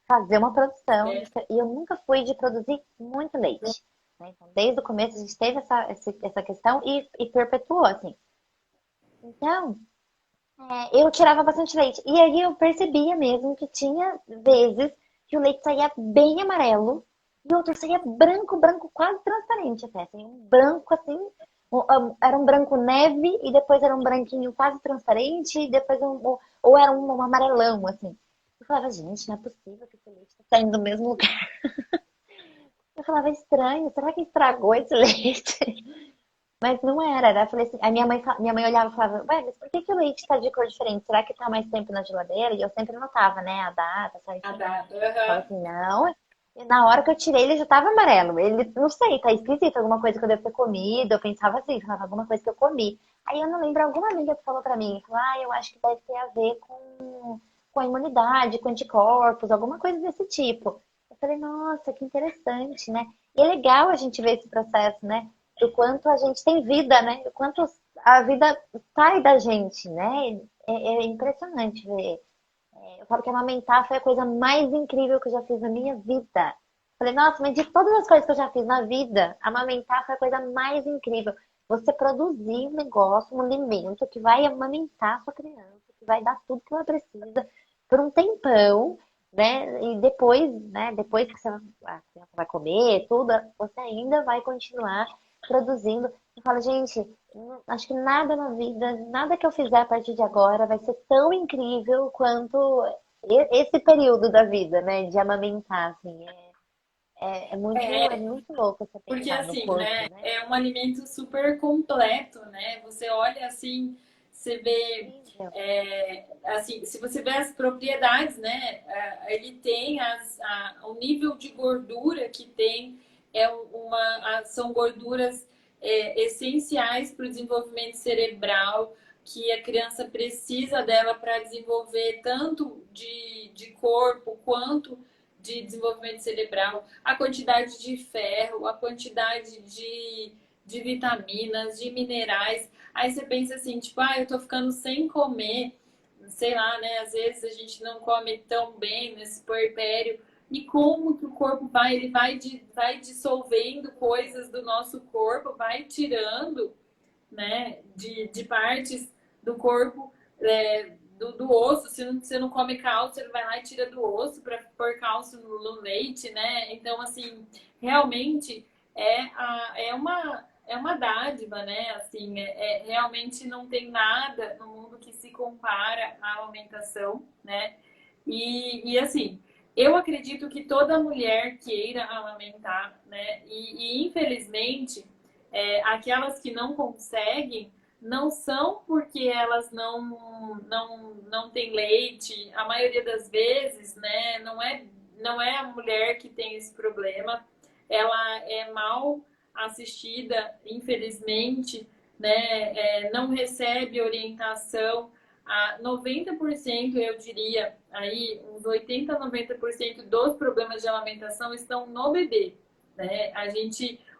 C: fazer uma produção. E eu nunca fui de produzir muito leite, né? Então, desde o começo a gente teve essa questão e perpetuou, assim. Então, eu tirava bastante leite. E aí eu percebia mesmo que tinha vezes que o leite saía bem amarelo e outro saía branco, branco, quase transparente até. Assim, um branco assim, era um branco neve e depois era um branquinho quase transparente e depois ou era um amarelão, assim. Eu falava, gente, não é possível que esse leite está saindo do mesmo lugar. Eu falava, estranho, será que estragou esse leite? Mas não era. Eu falei assim, a minha mãe olhava e falava, ué, mas por que o leite tá de cor diferente? Será que tá mais tempo na geladeira? E eu sempre notava, né, a data,
B: a
C: certinho.
B: data.
C: Eu falava assim, não. E na hora que eu tirei, ele já tava amarelo. Ele, não sei, tá esquisito, alguma coisa que eu devo ter comido. Eu pensava assim, falava alguma coisa que eu comi. Aí eu não lembro, alguma amiga que falou pra mim, falou, eu acho que deve ter a ver com a imunidade, com anticorpos, alguma coisa desse tipo. Eu falei, nossa, que interessante, né? E é legal a gente ver esse processo, né? Do quanto a gente tem vida, né? Do quanto a vida sai da gente, né? É impressionante ver. Eu falo que amamentar foi a coisa mais incrível que eu já fiz na minha vida. Falei, nossa, mas de todas as coisas que eu já fiz na vida, amamentar foi a coisa mais incrível. Você produzir um negócio, um alimento que vai amamentar a sua criança, que vai dar tudo que ela precisa por um tempão, né? E depois, né? Depois que a criança vai comer, tudo, você ainda vai continuar produzindo. Eu falo, gente, acho que nada na vida, nada que eu fizer a partir de agora vai ser tão incrível quanto esse período da vida, né? De amamentar, assim. É
B: É,
C: muito louco você
B: porque
C: pensar no
B: assim,
C: corpo,
B: né?
C: né?
B: É um alimento super completo, né? Você olha assim, você vê,
C: Incrível.
B: assim, se você vê as propriedades, né? Ele tem o nível de gordura que tem são gorduras essenciais para o desenvolvimento cerebral, que a criança precisa dela para desenvolver tanto de corpo quanto de desenvolvimento cerebral, a quantidade de ferro, a quantidade de vitaminas, de minerais. Aí você pensa assim, tipo, eu tô ficando sem comer, sei lá, né? Às vezes a gente não come tão bem nesse puerpério. E como que o corpo vai, ele vai dissolvendo coisas do nosso corpo, vai tirando, né, de partes do corpo, do osso. Se você não come cálcio, ele vai lá e tira do osso para pôr cálcio no leite, né? Então, assim, realmente é uma dádiva, né? Assim, realmente não tem nada no mundo que se compara à amamentação, né? E assim, eu acredito que toda mulher queira amamentar, né? E infelizmente, aquelas que não conseguem não são porque elas não têm leite. A maioria das vezes, né? Não é a mulher que tem esse problema. Ela é mal assistida, infelizmente, né? Não recebe orientação. A 90%, eu diria, aí uns 80 a 90% dos problemas de alimentação estão no bebê, né?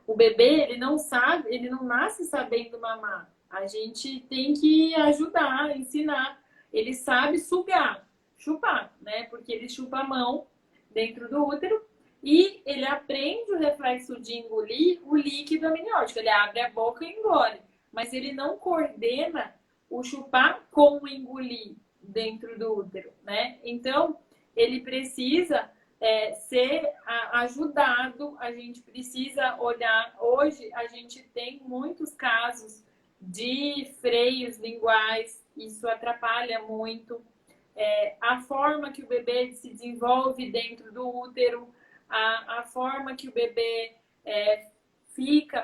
B: O bebê, ele não sabe, ele não nasce sabendo mamar. A gente tem que ajudar, ensinar. Ele sabe sugar, chupar, né? Porque ele chupa a mão dentro do útero e ele aprende o reflexo de engolir o líquido amniótico. Ele abre a boca e engole, mas ele não coordena o chupar com o engolir dentro do útero, né? Então, ele precisa ser ajudado, a gente precisa olhar. Hoje, a gente tem muitos casos de freios linguais, isso atrapalha muito. A forma que o bebê se desenvolve dentro do útero, a forma que o bebê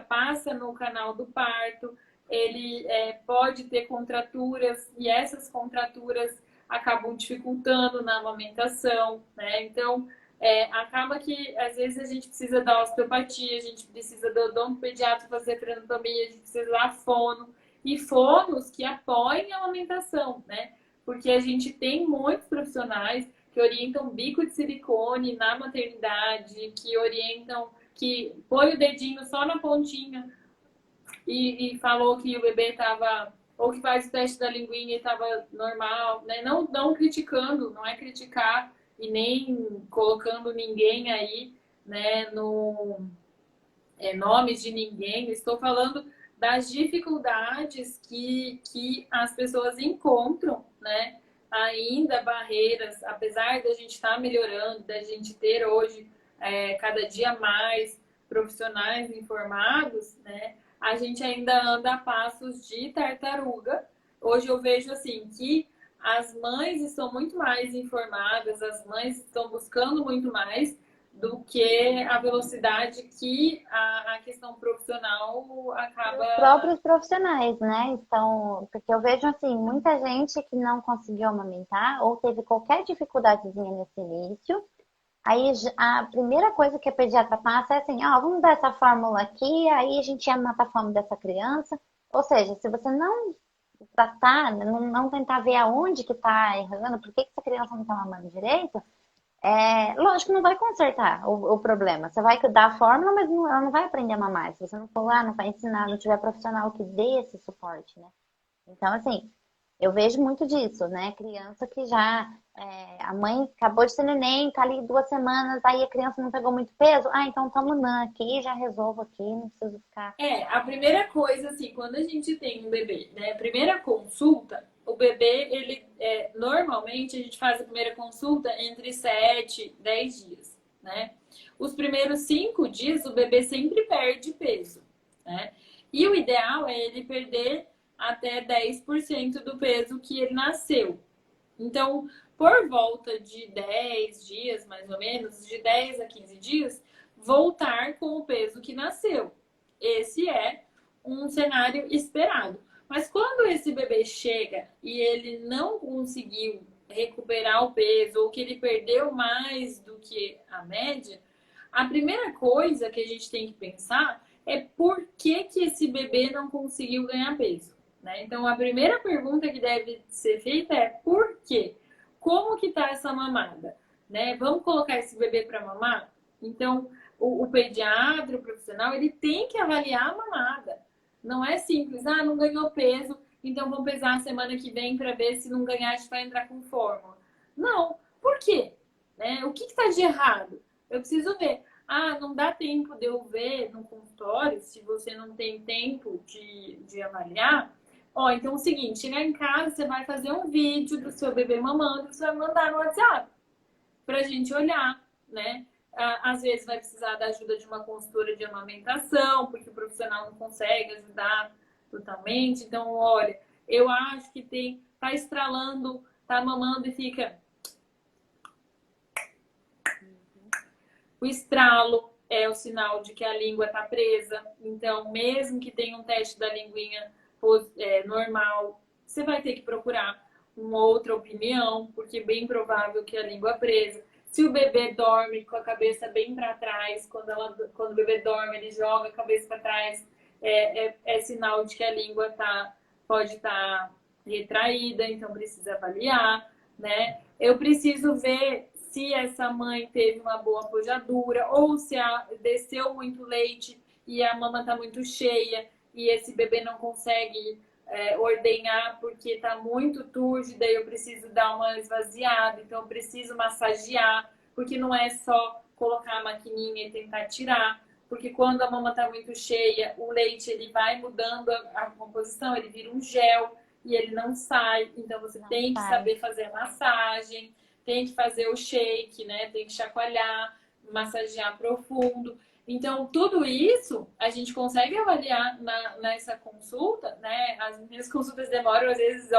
B: passa no canal do parto, ele pode ter contraturas e essas contraturas acabam dificultando na amamentação, né? Então, acaba que às vezes a gente precisa da osteopatia, a gente precisa do odontopediatra fazer craniostomia, a gente precisa da fono e fonos que apoiem a amamentação, né? Porque a gente tem muitos profissionais que orientam bico de silicone na maternidade, que orientam, que põe o dedinho só na pontinha e falou que o bebê estava, ou que faz o teste da linguinha e estava normal, né? Não criticando, não é criticar e nem colocando ninguém aí, né, no nomes de ninguém. Estou falando das dificuldades que as pessoas encontram, né? Ainda barreiras, apesar da gente estar melhorando, da gente ter hoje cada dia mais profissionais informados, né? A gente ainda anda a passos de tartaruga. Hoje eu vejo assim que as mães estão muito mais informadas, as mães estão buscando muito mais do que a velocidade que a questão profissional acaba.
C: Os próprios profissionais, né? Então, porque eu vejo assim, muita gente que não conseguiu amamentar ou teve qualquer dificuldadezinha nesse início. Aí a primeira coisa que a pediatra passa é assim, ó, vamos dar essa fórmula aqui, aí a gente ia matar a fome dessa criança. Ou seja, se você não tratar, não tentar ver aonde que tá errando, por que essa criança não tá mamando direito, lógico que não vai consertar o problema. Você vai dar a fórmula, mas ela não vai aprender a mamar. Se você não for lá, não vai ensinar, não tiver profissional que dê esse suporte, né? Então, assim, eu vejo muito disso, né? Criança que já... a mãe acabou de ter neném, tá ali 2 semanas, aí a criança não pegou muito peso. Ah, então toma NAN aqui, já resolvo aqui, não preciso ficar...
B: A primeira coisa, assim, quando a gente tem um bebê, né? A primeira consulta, o bebê, ele... normalmente, a gente faz a primeira consulta entre 7 e 10 dias, né? Os primeiros 5 dias, o bebê sempre perde peso, né? E o ideal é ele perder até 10% do peso que ele nasceu. Então, por volta de 10 dias, mais ou menos, de 10 a 15 dias, voltar com o peso que nasceu. Esse é um cenário esperado. Mas quando esse bebê chega e ele não conseguiu recuperar o peso ou que ele perdeu mais do que a média, a primeira coisa que a gente tem que pensar é por que esse bebê não conseguiu ganhar peso, né? Então, a primeira pergunta que deve ser feita é por quê? Como que tá essa mamada? Né? Vamos colocar esse bebê para mamar? Então, o pediatra, o profissional, ele tem que avaliar a mamada. Não é simples, não ganhou peso, então vamos pesar a semana que vem para ver se não ganhar a gente vai entrar com fórmula. Não. Por quê? Né? O que está de errado? Eu preciso ver. Ah, não dá tempo de eu ver no consultório, se você não tem tempo de avaliar. Ó, então é o seguinte, chegar em casa, você vai fazer um vídeo do seu bebê mamando, você vai mandar no WhatsApp pra gente olhar, né? Às vezes vai precisar da ajuda de uma consultora de amamentação, porque o profissional não consegue ajudar totalmente. Então, olha, eu acho que tá estralando, tá mamando e fica. O estralo é o sinal de que a língua está presa. Então, mesmo que tenha um teste da linguinha normal, você vai ter que procurar uma outra opinião, porque é bem provável que a língua é presa. Se o bebê dorme com a cabeça bem para trás, quando o bebê dorme, ele joga a cabeça para trás, é sinal de que a língua pode estar retraída, então precisa avaliar, né? Eu preciso ver se essa mãe teve uma boa pojadura ou se desceu muito leite e a mama está muito cheia e esse bebê não consegue ordenhar porque está muito túrgida e eu preciso dar uma esvaziada, então eu preciso massagear, porque não é só colocar a maquininha e tentar tirar, porque quando a mama está muito cheia, o leite ele vai mudando a composição, ele vira um gel e ele não sai, então você tem que saber fazer a massagem, tem que fazer o shake, né? Tem que chacoalhar, massagear profundo. Então, tudo isso a gente consegue avaliar nessa consulta, né? As minhas consultas demoram, às vezes,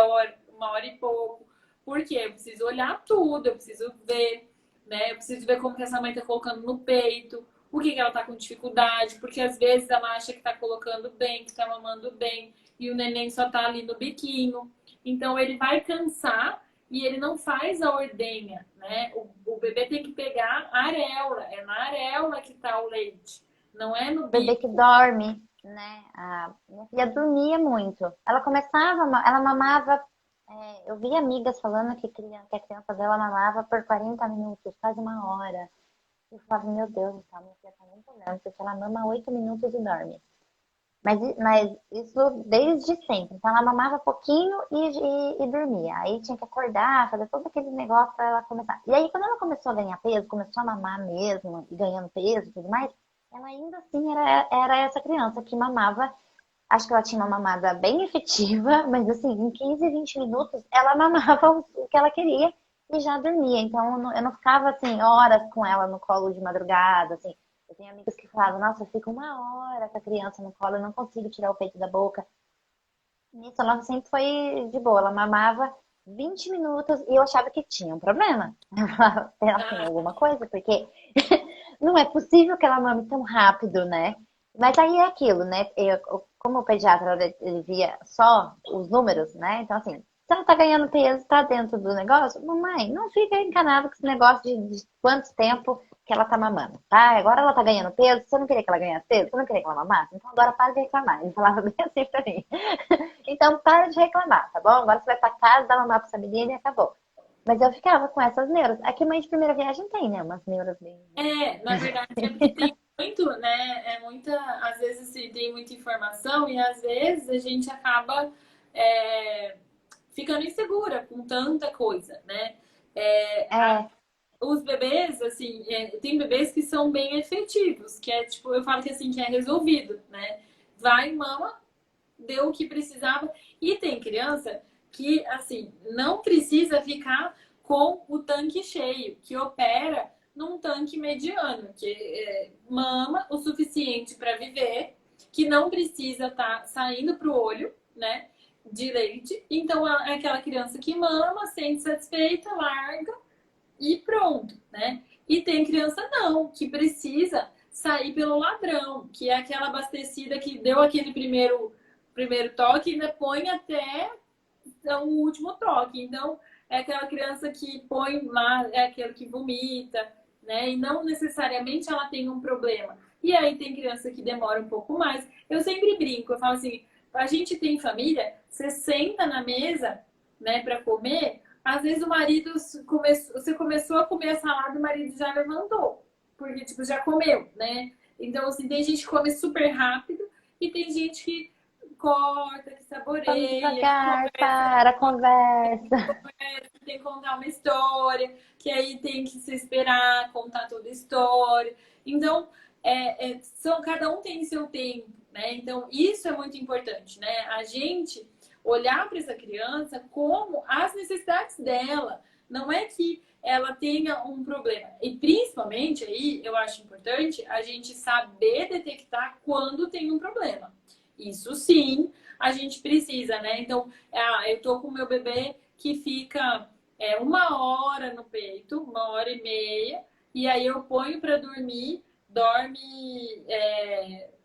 B: uma hora e pouco. Por quê? Eu preciso olhar tudo, eu preciso ver, né? Eu preciso ver como que essa mãe tá colocando no peito, o que ela tá com dificuldade, porque às vezes ela acha que tá colocando bem, que tá mamando bem, e o neném só tá ali no biquinho. Então, ele vai cansar e ele não faz a ordenha, né? O bebê tem que pegar a areola, é na areola que tá o leite, não é no
C: O bebê
B: bico.
C: que dorme, né? A minha filha dormia muito. Ela mamava. Eu vi amigas falando que a criança dela mamava por 40 minutos, quase uma hora. Eu falava, meu Deus do céu, minha filha tá muito grande, porque ela mama 8 minutos e dorme. Mas isso desde sempre. Então ela mamava pouquinho e dormia. Aí tinha que acordar, fazer todo aquele negócio para ela começar. E aí quando ela começou a ganhar peso, começou a mamar mesmo, e ganhando peso e tudo mais, ela ainda assim era essa criança que mamava. Acho que ela tinha uma mamada bem efetiva, mas assim, em 15, 20 minutos ela mamava o que ela queria e já dormia. Então eu não ficava assim, horas com ela no colo de madrugada, assim. Eu tenho amigas que falavam, nossa, eu fico uma hora com a criança no colo, eu não consigo tirar o peito da boca. Nisso ela sempre foi de boa, ela mamava 20 minutos e eu achava que tinha um problema. Eu falava, ela tem
B: Ah,
C: alguma coisa, porque não é possível que ela mame tão rápido, né? Mas aí é aquilo, né? Como o pediatra ele via só os números, né? Então, assim, se ela tá ganhando peso, tá dentro do negócio, mamãe, não fica encanado com esse negócio de quanto tempo que ela tá mamando, tá? Agora ela tá ganhando peso, você não queria que ela ganhasse peso? Você não queria que ela mamasse? Então agora para de reclamar. Ele falava bem assim pra mim. Então para de reclamar, tá bom? Agora você vai pra casa, dá mamar pra essa menina e acabou. Mas eu ficava com essas neuras. Aqui mãe de primeira viagem tem, né? Umas neuras bem.
B: na verdade é porque tem muito, né? Às vezes assim, tem muita informação e às vezes a gente acaba ficando insegura com tanta coisa, né?
C: É,
B: Os bebês, assim, tem bebês que são bem efetivos, que é tipo, eu falo que assim, que é resolvido, né? Vai, mama, deu o que precisava. E tem criança que, assim, não precisa ficar com o tanque cheio, que opera num tanque mediano, que mama o suficiente para viver, que não precisa estar saindo para o olho, né, de leite. Então, é aquela criança que mama, sente satisfeita, larga e pronto, né? E tem criança não, que precisa sair pelo ladrão, que é aquela abastecida que deu aquele primeiro toque e ainda põe até o último toque. Então, é aquela criança que põe lá, é aquele que vomita, né? E não necessariamente ela tem um problema. E aí tem criança que demora um pouco mais. Eu sempre brinco, eu falo assim, a gente tem família, você senta na mesa, né, para comer, às vezes o marido você começou a comer a salada e o marido já levantou, porque tipo já comeu, né? Então assim, tem gente que come super rápido e tem gente que corta, que
C: Vamos
B: saboreia, que
C: devagar,
B: conversa,
C: para, conversa.
B: que tem que contar uma história, que aí tem que se esperar contar toda a história. Então, cada um tem seu tempo, né? Então, isso é muito importante, né? A gente olhar para essa criança como as necessidades dela. Não é que ela tenha um problema. E principalmente aí, eu acho importante a gente saber detectar quando tem um problema. Isso sim, a gente precisa, né? Então, eu tô com o meu bebê que fica 1 hora no peito, 1 hora e meia, e aí eu ponho para dormir, dorme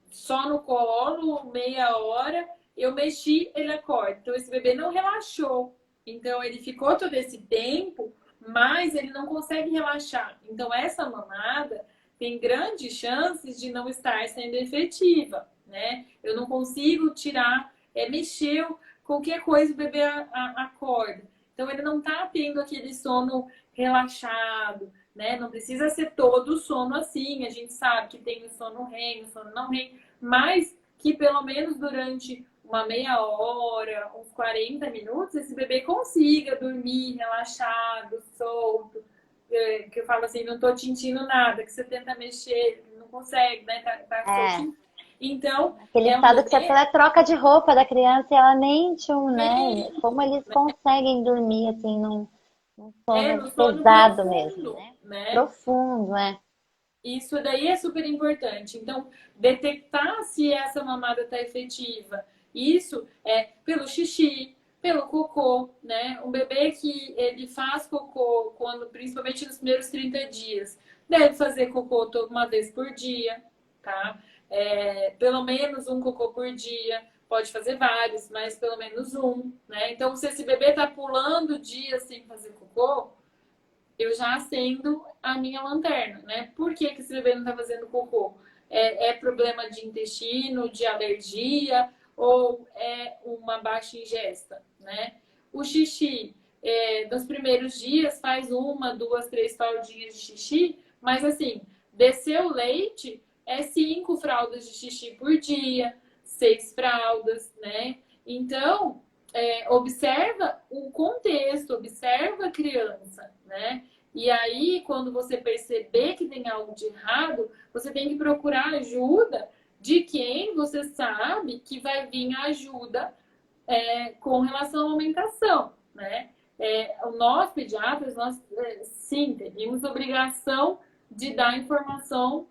B: só no colo, meia hora, eu mexi, ele acorda. Então, esse bebê não relaxou. Então, ele ficou todo esse tempo, mas ele não consegue relaxar. Então, essa mamada tem grandes chances de não estar sendo efetiva, né? Eu não consigo tirar, mexeu, qualquer coisa o bebê acorda. Então, ele não tá tendo aquele sono relaxado, né? Não precisa ser todo o sono assim. A gente sabe que tem o sono REM, o sono não REM, mas que pelo menos durante uma meia hora, uns 40 minutos, esse bebê consiga dormir relaxado, solto. Que eu falo assim, não tô sentindo nada, que você tenta mexer, não consegue, né? Tá
C: É,
B: soltinho. Então,
C: aquele
B: é um
C: estado que você
B: bebê
C: até troca de roupa da criança e ela nem tchum, né?
B: bem,
C: Como eles conseguem dormir assim num sono
B: no sono
C: pesado mesmo,
B: profundo,
C: né?
B: né?
C: Profundo, né?
B: Isso daí é super importante. Então, detectar se essa mamada está efetiva. Isso é pelo xixi, pelo cocô, né? Um bebê que ele faz cocô quando, principalmente nos primeiros 30 dias, deve fazer cocô uma vez por dia, tá? Pelo menos um cocô por dia. Pode fazer vários, mas pelo menos um, né? Então, se esse bebê tá pulando dias sem fazer cocô, eu já acendo a minha lanterna, né? Por que esse bebê não tá fazendo cocô? É problema de intestino, de alergia ou é uma baixa ingesta, né? O xixi, nos primeiros dias faz 1, 2, 3 fraldinhas de xixi, mas assim, desceu o leite, 5 fraldas de xixi por dia, 6 fraldas, né? Então, observa o contexto, observa a criança, né? E aí, quando você perceber que tem algo de errado, você tem que procurar ajuda de quem você sabe que vai vir a ajuda com relação à alimentação, né? Nós, pediatras, sim, temos obrigação de dar informação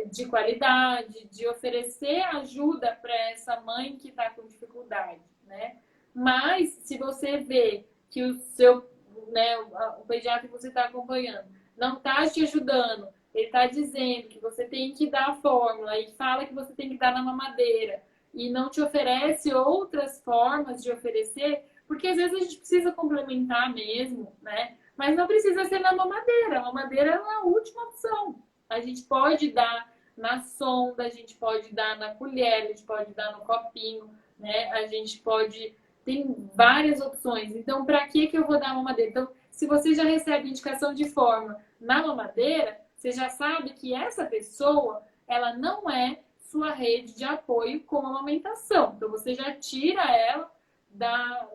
B: de qualidade, de oferecer ajuda para essa mãe que está com dificuldade, né? Mas se você vê que o seu, né, o pediatra que você está acompanhando não está te ajudando, ele está dizendo que você tem que dar a fórmula e fala que você tem que dar na mamadeira e não te oferece outras formas de oferecer, porque às vezes a gente precisa complementar mesmo, né? Mas não precisa ser na mamadeira. A mamadeira é a última opção. A gente pode dar na sonda, a gente pode dar na colher, a gente pode dar no copinho, né? A gente pode. Tem várias opções. Então, para que eu vou dar mamadeira? Então, se você já recebe indicação de forma na mamadeira, você já sabe que essa pessoa, ela não é sua rede de apoio com a amamentação. Então, você já tira ela da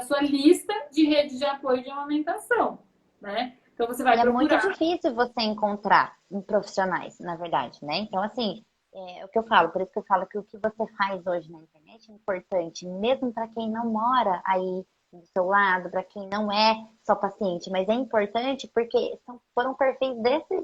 B: sua lista de rede de apoio de amamentação, né? Então, você vai
C: E é muito
B: procurar.
C: difícil você encontrar profissionais, na verdade, né? Então, assim, é o que eu falo, por isso que eu falo que o que você faz hoje na internet é importante, mesmo para quem não mora aí do seu lado, para quem não é só paciente, mas é importante porque foram perfis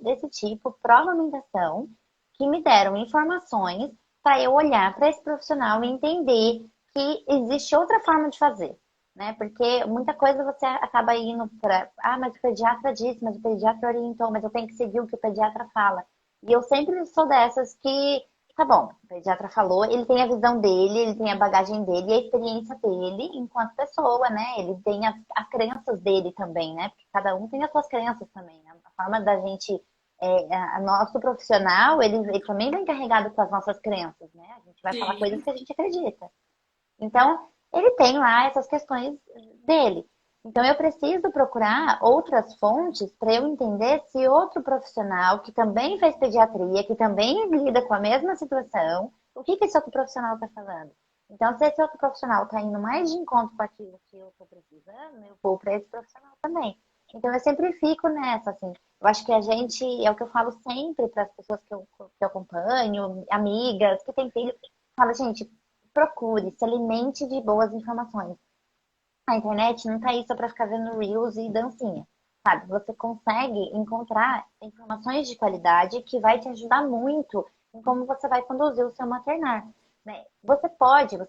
C: desse tipo, pró-amamentação, que me deram informações para eu olhar para esse profissional e entender que existe outra forma de fazer, né? Porque muita coisa você acaba indo para, mas o pediatra disse, mas o pediatra orientou, mas eu tenho que seguir o que o pediatra fala. E eu sempre sou dessas que, tá bom, o pediatra falou, ele tem a visão dele, ele tem a bagagem dele, e a experiência dele enquanto pessoa, né? Ele tem as crenças dele também, né? Porque cada um tem as suas crenças também, né? A forma da gente, nosso profissional, ele também vem carregado com as nossas crenças, né? A gente vai falar coisas
B: Sim,
C: que a gente acredita. Então, ele tem lá essas questões dele. Então, eu preciso procurar outras fontes para eu entender se outro profissional que também faz pediatria, que também lida com a mesma situação, o que que esse outro profissional está falando? Então, se esse outro profissional está indo mais de encontro com aquilo que eu estou precisando, eu vou para esse profissional também. Então, eu sempre fico nessa, assim. Eu acho que a gente, é o que eu falo sempre para as pessoas que eu acompanho, amigas, que têm filhos, falo, gente, procure, se alimente de boas informações. A internet não tá aí só para ficar vendo reels e dancinha, sabe? Você consegue encontrar informações de qualidade que vai te ajudar muito em como você vai conduzir o seu maternar, né? Você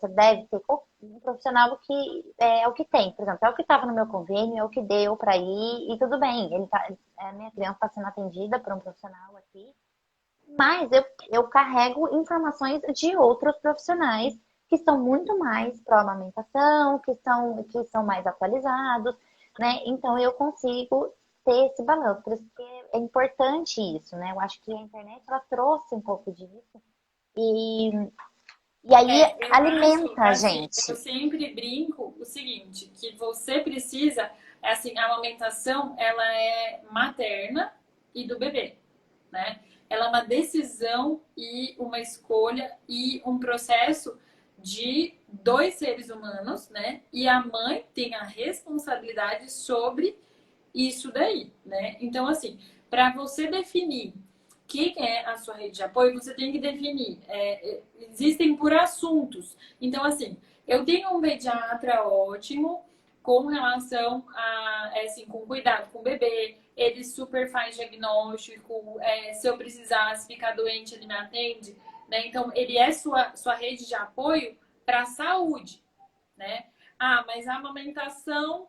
C: deve ter um profissional que é o que tem, por exemplo, é o que estava no meu convênio, é o que deu para ir e tudo bem. A minha criança está sendo atendida por um profissional aqui, mas eu carrego informações de outros profissionais que são muito mais pró-amamentação, que são mais atualizados, né? Então eu consigo ter esse balanço. Por isso que é importante isso, né? Eu acho que a internet ela trouxe um pouco disso e, e aí
B: Eu acho,
C: alimenta a
B: assim, eu
C: gente.
B: sempre brinco o seguinte, que você precisa, assim, a amamentação, ela é materna e do bebê, né? Ela é uma decisão e uma escolha e um processo de dois seres humanos, né? E a mãe tem a responsabilidade sobre isso daí, né? Então, assim, para você definir quem é a sua rede de apoio, você tem que definir. Existem por assuntos. Então, assim, eu tenho um pediatra ótimo com relação a, assim, com cuidado com o bebê. Ele super faz diagnóstico. Se eu precisasse ficar doente, ele me atende. Né? Então, ele é sua rede de apoio para a saúde, né? Ah, mas a amamentação,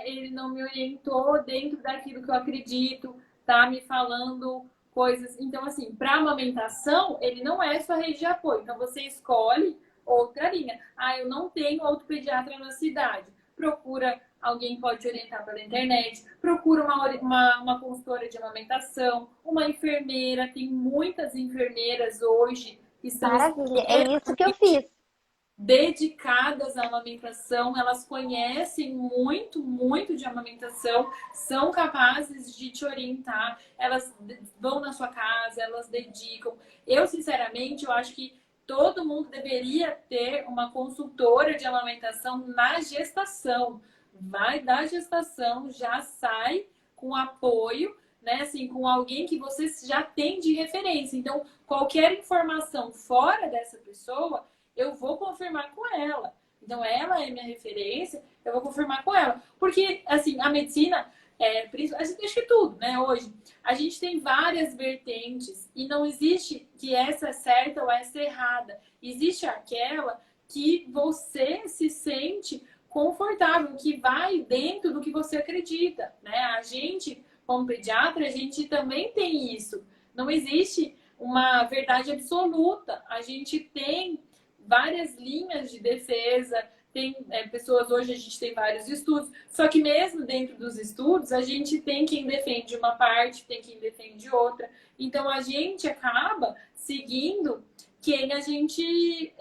B: ele não me orientou dentro daquilo que eu acredito, tá me falando coisas. Então, assim, para amamentação, ele não é sua rede de apoio. Então, você escolhe outra linha. Ah, eu não tenho outro pediatra na cidade. Procura alguém que pode te orientar pela internet. Procura uma consultora de amamentação, uma enfermeira. Tem muitas enfermeiras hoje que são
C: Maravilha, é isso que eu fiz.
B: dedicadas à amamentação, elas conhecem muito, muito de amamentação, são capazes de te orientar, elas vão na sua casa, elas dedicam. Eu, sinceramente, eu acho que todo mundo deveria ter uma consultora de amamentação na gestação. Vai da gestação, já sai com apoio, né? Assim, com alguém que você já tem de referência. Então, qualquer informação fora dessa pessoa eu vou confirmar com ela. Então, ela é minha referência, eu vou confirmar com ela. Porque, assim, a medicina, a gente acha que tudo, né? Hoje, a gente tem várias vertentes e não existe que essa é certa ou essa é errada. Existe aquela que você se sente confortável, que vai dentro do que você acredita, né? A gente, como pediatra, a gente também tem isso. Não existe uma verdade absoluta. A gente tem várias linhas de defesa, tem pessoas, hoje a gente tem vários estudos, só que mesmo dentro dos estudos, a gente tem quem defende uma parte, tem quem defende outra. Então a gente acaba seguindo quem a gente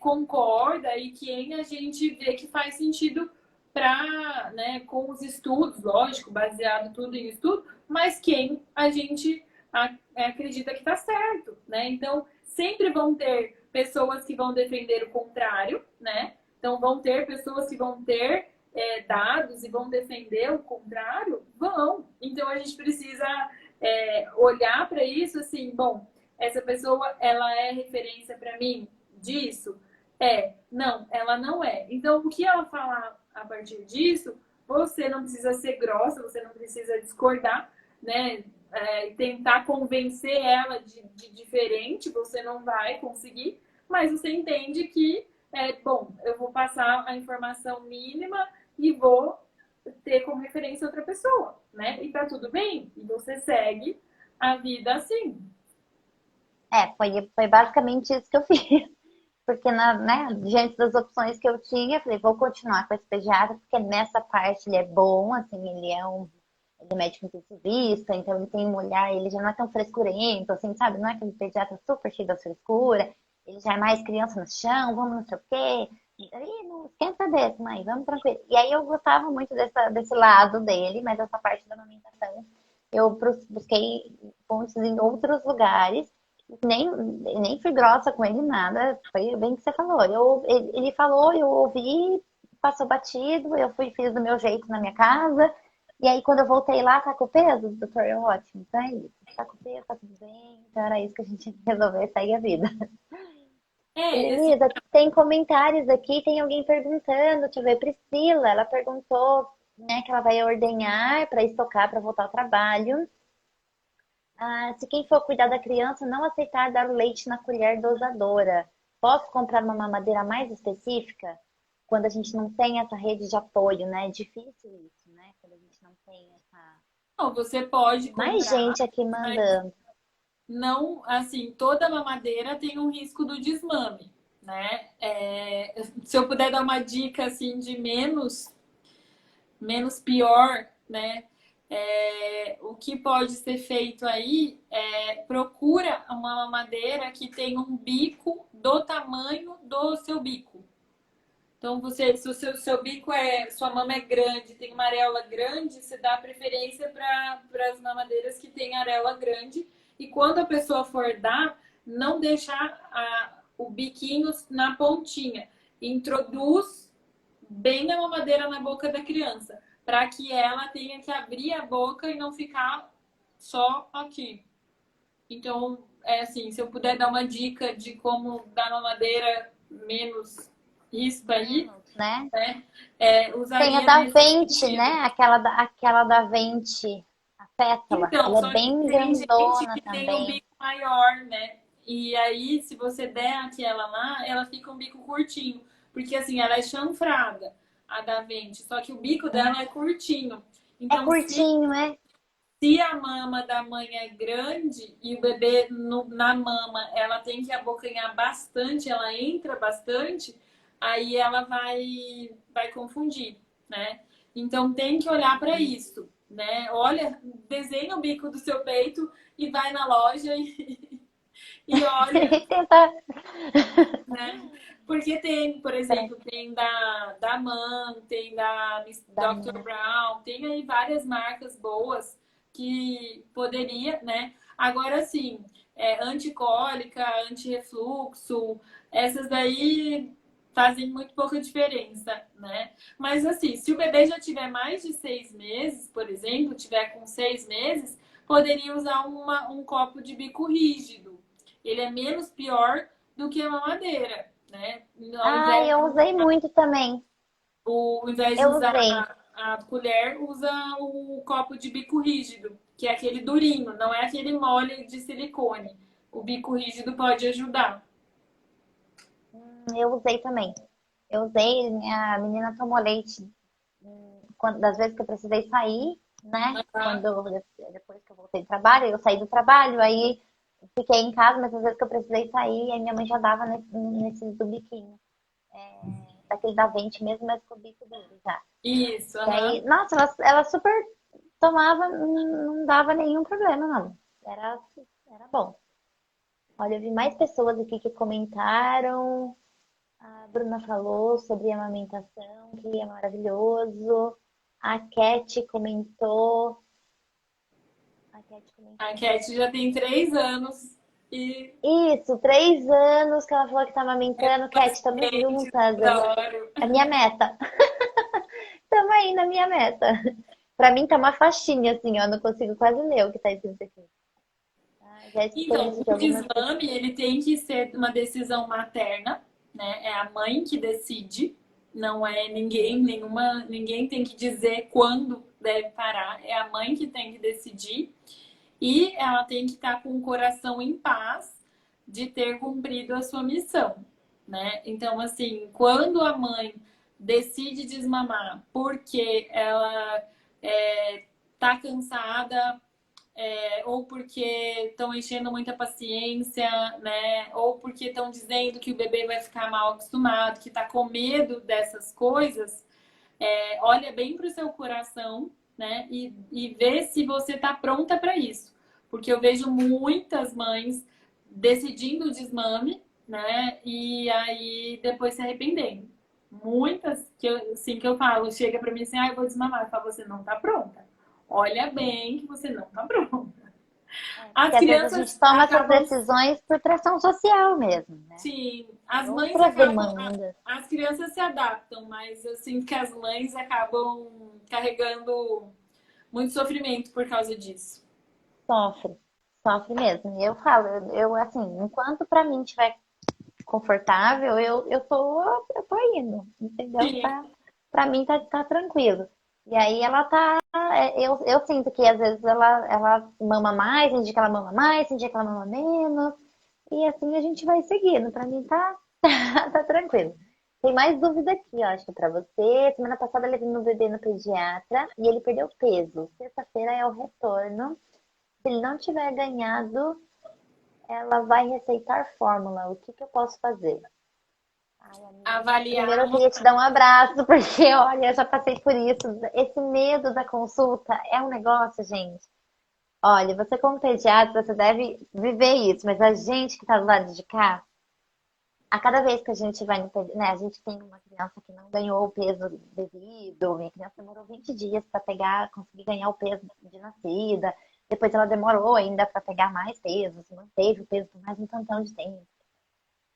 B: concorda e quem a gente vê que faz sentido para, né, com os estudos, lógico, baseado tudo em estudo, mas quem a gente acredita que está certo, né? Então sempre vão ter pessoas que vão defender o contrário, né? Então, vão ter pessoas que vão ter dados e vão defender o contrário? Vão. Então, a gente precisa olhar para isso assim, bom, essa pessoa, ela é referência para mim disso? Não, ela não é. Então, o que ela falar a partir disso, você não precisa ser grossa, você não precisa discordar, né? Tentar convencer ela de diferente, você não vai conseguir, mas você entende que, bom, eu vou passar a informação mínima e vou ter como referência outra pessoa, né? E tá tudo bem, e você segue a vida assim.
C: Foi basicamente isso que eu fiz. Porque, né, diante das opções que eu tinha, eu falei, vou continuar com esse pediatra, porque nessa parte ele é bom, assim, ele é médico intensivista, então ele tem um olhar, ele já não é tão frescurento, assim, sabe? Não é aquele pediatra super cheio da frescura, ele já é mais criança no chão, vamos não sei o quê. Aí, não esquenta desse, mãe, vamos tranquilo. E aí eu gostava muito desse lado dele, mas essa parte da amamentação eu busquei pontos em outros lugares. nem fui grossa com ele, nada. Foi bem o que você falou. Ele falou, eu ouvi, passou batido, eu fui, fiz do meu jeito na minha casa. E aí, quando eu voltei lá, tá com o peso, doutor, é ótimo. Então é isso. Tá com o peso, tá tudo bem. Então era isso que a gente tinha que resolver, segue a vida.
B: Assim,
C: Elisa, tem comentários aqui, tem alguém perguntando, deixa eu ver, Priscila, ela perguntou, né, que ela vai ordenhar para estocar para voltar ao trabalho. Ah, se quem for cuidar da criança não aceitar dar o leite na colher dosadora, posso comprar uma mamadeira mais específica? Quando a gente não tem essa rede de apoio, né? É difícil isso, né? Quando a gente não tem essa.
B: não, você pode
C: Mais
B: comprar,
C: gente aqui
B: mas
C: mandando.
B: não, assim, toda mamadeira tem um risco do desmame, né? Se eu puder dar uma dica, assim, de menos pior, né? O que pode ser feito aí procura uma mamadeira que tenha um bico do tamanho do seu bico. Então, se o seu bico sua mama é grande, tem uma areola grande, você dá preferência para as mamadeiras que têm areola grande. E quando a pessoa for dar, não deixar o biquinho na pontinha. Introduz bem a mamadeira na boca da criança, para que ela tenha que abrir a boca e não ficar só aqui. Então, assim, se eu puder dar uma dica de como dar mamadeira menos isso aí,
C: Né?
B: né?
C: Tem a
B: Usaria
C: da
B: nesse
C: Vente,
B: sentido.
C: né? Aquela da Vente, a pétala.
B: Então,
C: Ela é
B: só que
C: bem
B: tem gente
C: grandona
B: que tem um
C: também.
B: bico maior, né? E aí, se você der aquela lá, ela fica um bico curtinho. Porque assim, ela é chanfrada, a da Vente. Só que o bico dela é curtinho.
C: É
B: Então,
C: curtinho, é?
B: se a mama da mãe é grande e o bebê na mama ela tem que abocanhar bastante, ela entra bastante, aí ela vai confundir, né? Então tem que olhar para isso, né? Olha, desenha o bico do seu peito e vai na loja e olha,
C: Tentar.
B: né? Porque tem, por exemplo, tem da Man, tem da Miss
C: Da
B: Dr.
C: minha.
B: Brown, tem aí várias marcas boas que poderia, né? Agora sim, anticólica, antirrefluxo, essas daí fazem muito pouca diferença, né? Mas assim, se o bebê já tiver mais de 6 meses, por exemplo, tiver com 6 meses, poderia usar um copo de bico rígido. Ele é menos pior do que a mamadeira, né? Ao
C: Ah,
B: invés
C: eu usei muito também.
B: ao invés de
C: Eu
B: usar
C: usei.
B: a colher, usa o copo de bico rígido, que é aquele durinho, não é aquele mole de silicone. O bico rígido pode ajudar.
C: Eu usei também. Eu usei, minha menina tomou leite das vezes que eu precisei sair, né?
B: Ah,
C: Depois que eu voltei do trabalho, eu saí do trabalho, aí fiquei em casa, mas às vezes que eu precisei sair, aí minha mãe já dava nesses do biquinho. Daquele da Vente mesmo, mas com o bico duro já.
B: isso,
C: E aí,
B: aham.
C: nossa, ela super tomava, não dava nenhum problema, não. Era bom. Olha, eu vi mais pessoas aqui que comentaram. A Bruna falou sobre a amamentação, que é maravilhoso. A Cat comentou. A Cat comentou
B: A
C: aqui.
B: Cat já tem 3 anos e
C: Isso, 3 anos que ela falou que tá amamentando. Cat, estamos
B: gente,
C: juntas.
B: adoro.
C: A minha meta. Estamos aí na minha meta. Pra mim tá uma faixinha, assim, ó. Não consigo quase ler o que tá escrito aqui. Ah, já escutei
B: Então,
C: isso de
B: o
C: algumas pessoas.
B: desmame, ele tem que ser uma decisão materna, né? É a mãe que decide, não é ninguém tem que dizer quando deve parar, é a mãe que tem que decidir e ela tem que estar com o coração em paz de ter cumprido a sua missão, né? Então, assim, quando a mãe decide desmamar porque ela tá cansada, ou porque estão enchendo muita paciência, né? Ou porque estão dizendo que o bebê vai ficar mal acostumado, que está com medo dessas coisas, olha bem para o seu coração, né? E vê se você está pronta para isso. Porque eu vejo muitas mães decidindo o desmame, né? E aí depois se arrependendo. Muitas que eu falo, chega para mim assim, eu vou desmamar. Eu falo, você não está pronta. Olha bem que você não está pronta. As
C: Porque às vezes a
B: crianças
C: gente toma essas
B: acabam.
C: decisões por pressão social mesmo, né?
B: Sim,
C: Tem
B: as mães
C: outras
B: acabam.
C: demandas.
B: As crianças se adaptam, mas eu sinto que as mães acabam carregando muito sofrimento por causa disso.
C: Sofre, sofre mesmo. E eu falo, eu assim, enquanto pra mim estiver confortável, eu tô indo, entendeu?
B: Sim,
C: Tá, pra mim tá tranquilo. E aí ela tá, eu sinto que às vezes ela mama mais, tem dia que ela mama mais, tem dia que ela mama menos, e assim a gente vai seguindo. Pra mim tá, tá tranquilo. Tem mais dúvida aqui, eu acho, pra você. Semana passada eu levei meu bebê no pediatra e ele perdeu peso. Sexta-feira é o retorno. Se ele não tiver ganhado, ela vai receitar fórmula. O que que eu posso fazer? Ai, amiga.
B: avaliar
C: Primeiro eu queria te dar um abraço, porque olha, eu já passei por isso. Esse medo da consulta é um negócio, gente. Olha, você como pediatra, você deve viver isso, mas a gente que tá do lado de cá, a cada vez que a gente vai no pediatra, né, a gente tem uma criança que não ganhou o peso devido, minha criança demorou 20 dias para pegar, conseguir ganhar o peso de nascida, depois ela demorou ainda para pegar mais peso, se manteve o peso por mais um tantão de tempo.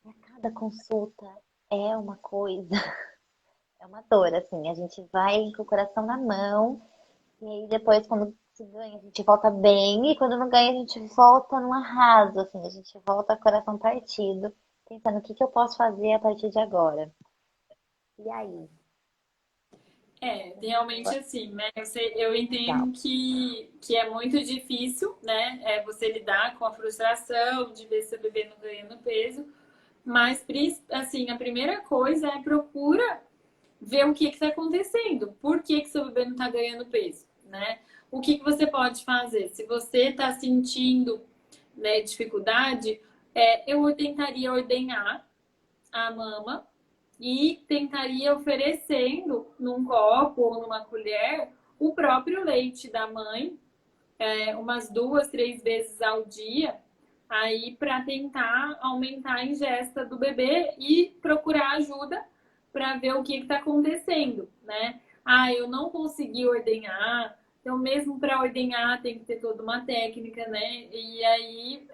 C: E a cada consulta é uma coisa, é uma dor, assim, a gente vai com o coração na mão, e aí depois quando se ganha, a gente volta bem, e quando não ganha, a gente volta no arraso, assim, a gente volta com o coração partido, pensando o que que eu posso fazer a partir de agora. E aí?
B: é, realmente assim, né? Eu
C: Legal.
B: entendo que é muito difícil, né? É você lidar com a frustração de ver seu bebê não ganhando peso, mas assim, a primeira coisa é procura ver o que está acontecendo, por que seu bebê não está ganhando peso, né? O que você pode fazer? Se você está sentindo, né, dificuldade, eu tentaria ordenhar a mama e tentaria oferecendo num copo ou numa colher o próprio leite da mãe, umas 2, 3 vezes ao dia, aí para tentar aumentar a ingesta do bebê e procurar ajuda para ver o que está acontecendo, né? Ah, eu não consegui ordenhar, então mesmo para ordenhar tem que ter toda uma técnica, né? E aí,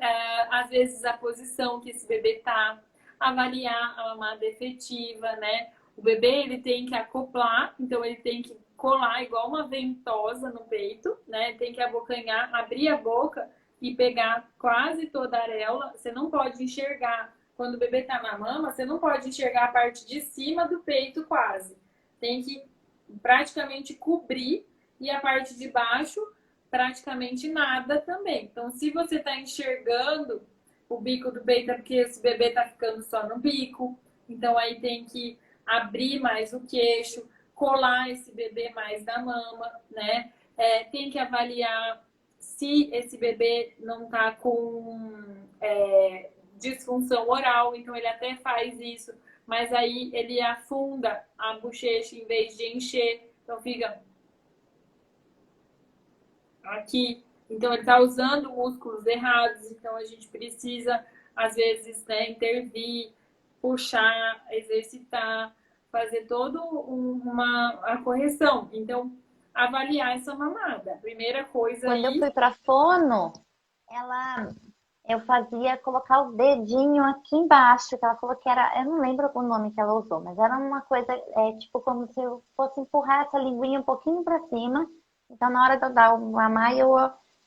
B: às vezes a posição que esse bebê tá, avaliar a mamada efetiva, né? O bebê ele tem que acoplar, então ele tem que colar igual uma ventosa no peito, né? Tem que abocanhar, abrir a boca e pegar quase toda a areola. Você não pode enxergar quando o bebê tá na mama, você não pode enxergar a parte de cima do peito quase. Tem que praticamente cobrir e a parte de baixo praticamente nada também. Então, se você tá enxergando o bico do peito é porque esse bebê tá ficando só no bico. Então aí tem que abrir mais o queixo, colar esse bebê mais da mama, né? Tem que avaliar se esse bebê não tá com disfunção oral, então ele até faz isso, mas aí ele afunda a bochecha em vez de encher, então fica aqui. Então ele está usando músculos errados, então a gente precisa, às vezes, né, intervir, puxar, exercitar, fazer toda a correção. Então, avaliar essa mamada. Primeira coisa
C: Quando eu
B: aí.
C: fui pra fono, ela, eu fazia colocar o dedinho aqui embaixo, que ela falou que era, eu não lembro o nome que ela usou, mas era uma coisa, tipo como se eu fosse empurrar essa linguinha um pouquinho pra cima. Então, na hora de eu dar o mamar, eu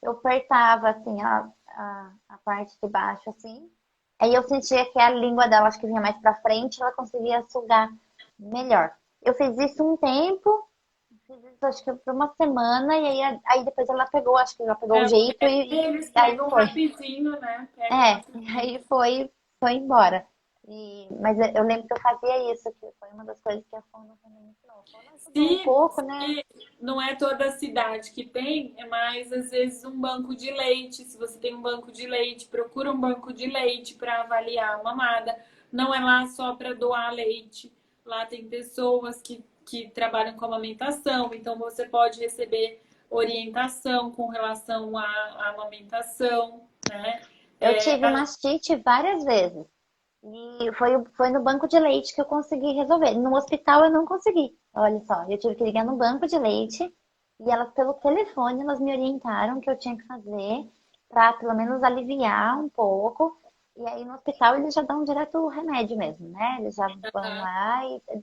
C: apertava, assim, a parte de baixo, assim. Aí eu sentia que a língua dela, acho que vinha mais pra frente, ela conseguia sugar melhor. Eu fiz isso um tempo, fiz isso acho que por uma semana, e aí depois ela pegou, acho que ela pegou o jeito
B: Eles
C: e aí
B: pegam
C: foi.
B: rapidinho, né? Pegam
C: E
B: rapidinho.
C: aí foi embora. Mas eu lembro que eu fazia isso, que foi uma das coisas que a Fono também me ensinou. A Fono ajudou um pouco, né?
B: Se não é toda a cidade que tem, é mais às vezes um banco de leite. Se você tem um banco de leite, procura um banco de leite para avaliar a mamada. Não é lá só para doar leite. Lá tem pessoas que trabalham com amamentação, então você pode receber orientação com relação à amamentação, né?
C: Eu tive mastite várias vezes. E foi no banco de leite que eu consegui resolver. No hospital eu não consegui. Olha só, eu tive que ligar no banco de leite e elas, pelo telefone, elas me orientaram o que eu tinha que fazer. para pelo menos aliviar um pouco. E aí no hospital eles já dão direto o remédio mesmo, né? Eles já vão
B: Aham.
C: lá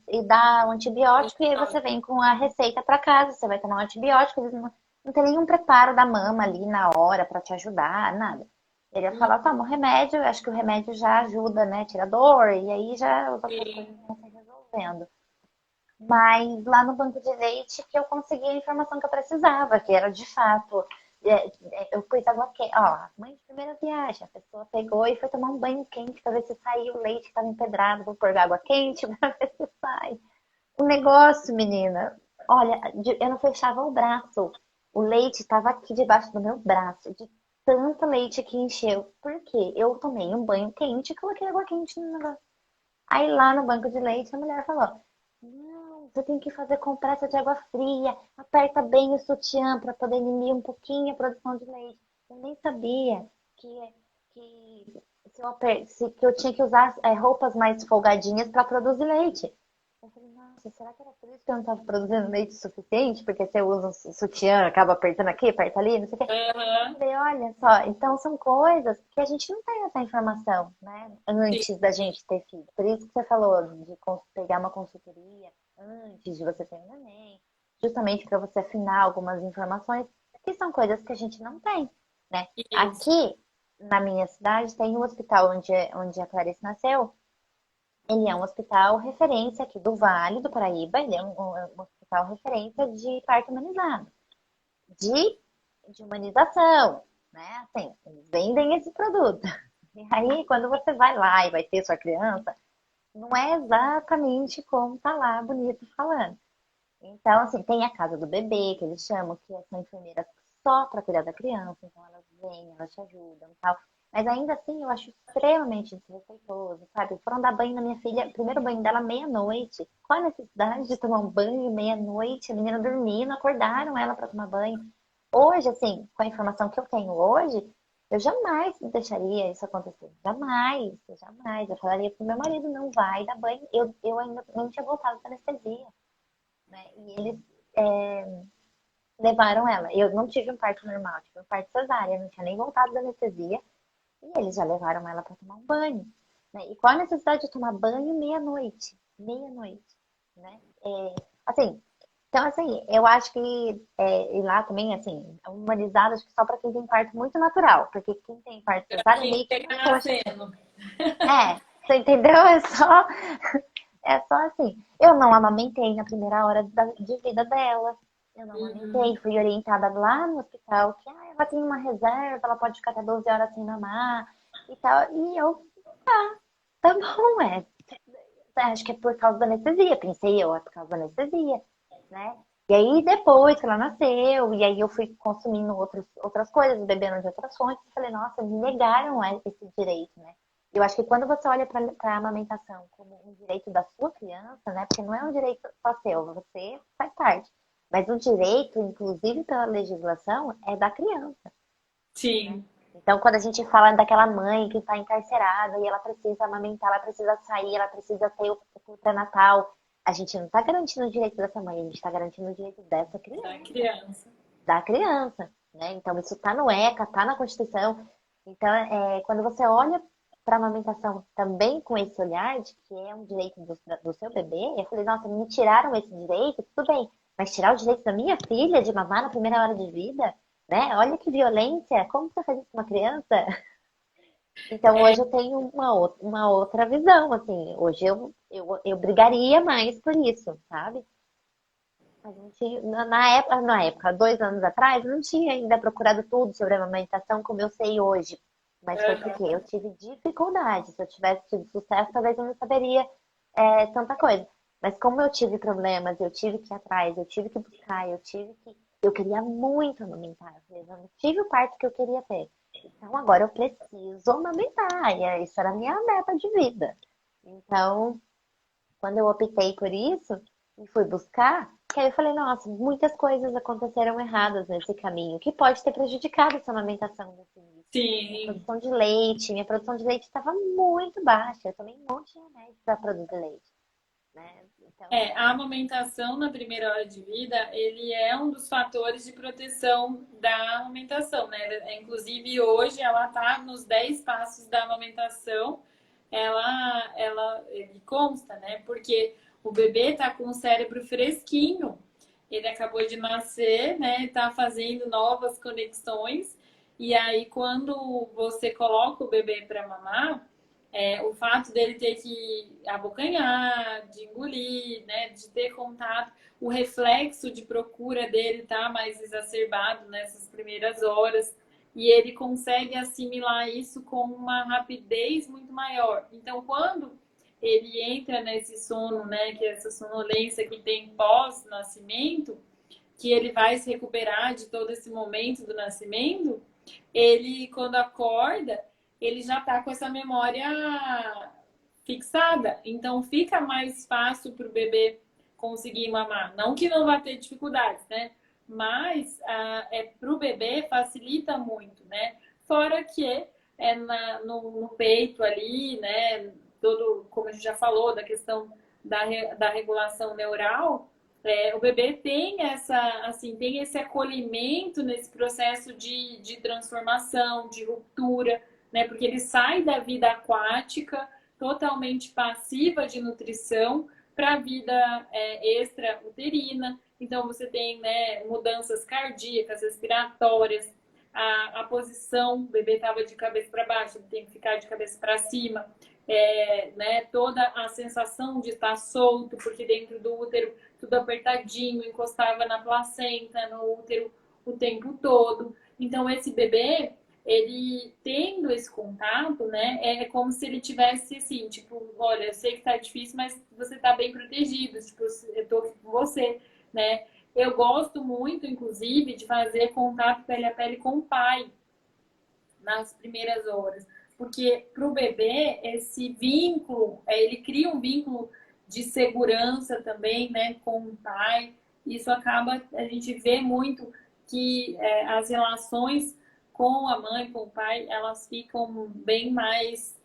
C: e dá o antibiótico e aí você vem com a receita para casa. Você vai tomar um antibiótico, eles não tem nenhum preparo da mama ali na hora para te ajudar, nada. Ele ia falar, toma o remédio, acho que o remédio já ajuda, né? Tira a dor, e aí já as outras coisas
B: Sim.
C: vão se resolvendo. Mas lá no banco de leite que eu consegui a informação que eu precisava, que era de fato. Eu pus água quente. Ó, mãe de primeira viagem, a pessoa pegou e foi tomar um banho quente para ver se saiu o leite que estava empedrado. Vou pôr água quente para ver se sai. O negócio, menina, olha, eu não fechava o braço. O leite estava aqui debaixo do meu braço, de tanto leite que encheu. Por quê? Eu tomei um banho quente e coloquei água quente no negócio. Aí lá no banco de leite a mulher falou: Não, você tem que fazer compressa de água fria, aperta bem o sutiã para poder inibir um pouquinho a produção de leite. Eu nem sabia que, que eu tinha que usar roupas mais folgadinhas para produzir leite. Eu falei, nossa, será que era por isso que eu não estava produzindo leite suficiente? Porque você usa um sutiã, acaba apertando aqui, aperta ali, não sei o quê. Eu
B: Aham.
C: falei, olha só, então são coisas que a gente não tem essa informação, né?
B: Sim.
C: Antes da gente ter filho. Por isso que você falou de pegar uma consultoria antes de você ter um neném, justamente para você afinar algumas informações, que são coisas que a gente não tem, né?
B: Isso.
C: Aqui na minha cidade tem um hospital onde a Clarice nasceu. Ele é um hospital referência aqui do Vale do Paraíba, ele é um hospital referência de parto humanizado de, de humanização, né? Assim, eles vendem esse produto. E aí, quando você vai lá e vai ter sua criança, não é exatamente como tá lá bonito falando. Então, assim, tem a casa do bebê, que eles chamam, que são enfermeiras só para cuidar da criança, então elas vêm, elas te ajudam e tal. Mas ainda assim, eu acho extremamente desrespeitoso, sabe? Foram dar banho na minha filha, primeiro banho dela meia-noite. Qual a necessidade de tomar um banho meia-noite? A menina dormindo, acordaram ela para tomar banho. Hoje, assim, com a informação que eu tenho hoje, eu jamais deixaria isso acontecer. Jamais, jamais. Eu falaria pro meu marido, não vai dar banho. Eu ainda não tinha voltado da anestesia, né? E eles levaram ela. Eu não tive um parto normal, tive um parto cesárea, não tinha nem voltado da anestesia. E eles já levaram ela para tomar um banho, né? E qual a necessidade de tomar banho meia-noite? Meia-noite, né? Assim, então, assim, eu acho que e lá também, assim, é humanizado, acho que só para quem tem parto muito natural, porque quem tem parto cesárea é
B: Quem
C: meio que
B: chega
C: uma coxa.
B: nascendo.
C: Você entendeu? É só assim. Eu não amamentei na primeira hora de vida dela. Eu não amamentei.
B: Uhum.
C: Fui orientada lá no hospital que ela tem uma reserva, ela pode ficar até 12 horas sem mamar e tal. E eu, tá bom, acho que é por causa da anestesia. Pensei eu, é por causa da anestesia, né? E aí, depois que ela nasceu, e aí eu fui consumindo outras coisas, bebendo de outras fontes, eu falei, nossa, me negaram esse direito, né? Eu acho que quando você olha para a amamentação como um direito da sua criança, né? Porque não é um direito só seu, você faz parte. Mas o direito, inclusive pela legislação, é da criança, né?
B: Sim.
C: Então, quando a gente fala daquela mãe que está encarcerada e ela precisa amamentar, ela precisa sair, ela precisa ter o pré-natal, a gente não está garantindo o direito dessa mãe, a gente está garantindo o direito dessa
B: Da
C: criança,
B: criança.
C: da criança, né? Então, isso está no ECA, está na Constituição. Então, quando você olha para a amamentação também com esse olhar de que é um direito do seu bebê, eu falei, nossa, me tiraram esse direito, tudo bem, mas tirar o direito da minha filha de mamar na primeira hora de vida, né? Olha que violência, como você faz isso com uma criança? Então,
B: É,
C: hoje eu tenho uma outra visão, assim, hoje eu brigaria mais por isso, sabe? A gente, na época, 2 anos atrás, eu não tinha ainda procurado tudo sobre a amamentação como eu sei hoje. Mas foi porque
B: aham.
C: eu tive dificuldade. Se eu tivesse tido sucesso, talvez eu não saberia tanta coisa. Mas como eu tive problemas, eu tive que ir atrás, eu tive que buscar, eu queria muito amamentar. Eu não tive o parto que eu queria ter. Então agora eu preciso amamentar. Isso era a minha meta de vida. Então, quando eu optei por isso e fui buscar, que aí eu falei, nossa, muitas coisas aconteceram erradas nesse caminho, que pode ter prejudicado essa amamentação desse início.
B: Sim.
C: Minha produção de leite estava muito baixa. Eu tomei um monte de remédio para produzir leite. né? Então,
B: A amamentação na primeira hora de vida, ele é um dos fatores de proteção da amamentação, né? Inclusive, hoje ela está nos 10 passos da amamentação, ele consta, né? Porque o bebê está com o cérebro fresquinho, ele acabou de nascer, né? Está fazendo novas conexões, e aí quando você coloca o bebê para mamar, o fato dele ter que abocanhar, de engolir, né, de ter contato, o reflexo de procura dele tá mais exacerbado nessas primeiras horas e ele consegue assimilar isso com uma rapidez muito maior. Então, quando ele entra nesse sono, né, que é essa sonolência que tem pós-nascimento, que ele vai se recuperar de todo esse momento do nascimento, ele, quando acorda, ele já está com essa memória fixada. Então, fica mais fácil para o bebê conseguir mamar. Não que não vá ter dificuldades, né? Mas para o bebê facilita muito, né? Fora que no peito ali, né? Todo, como a gente já falou, da questão da regulação neural, o bebê tem tem esse acolhimento nesse processo de transformação, de ruptura, né? Porque ele sai da vida aquática, totalmente passiva de nutrição, para a vida extra-uterina. Então, você tem, né, mudanças cardíacas, respiratórias, a posição, o bebê estava de cabeça para baixo, ele tem que ficar de cabeça para cima. Né, toda a sensação de estar solto, porque dentro do útero tudo apertadinho, encostava na placenta, no útero o tempo todo. Então, esse bebê, ele tendo esse contato, né, é como se ele tivesse assim, tipo, olha, eu sei que tá difícil, mas você tá bem protegido, tipo, eu tô aqui com você, né. Eu gosto muito, inclusive, de fazer contato pele a pele com o pai nas primeiras horas. Porque para o bebê, esse vínculo, ele cria um vínculo de segurança também, né, com o pai. Isso acaba, a gente vê muito que as relações com a mãe, com o pai, elas ficam bem mais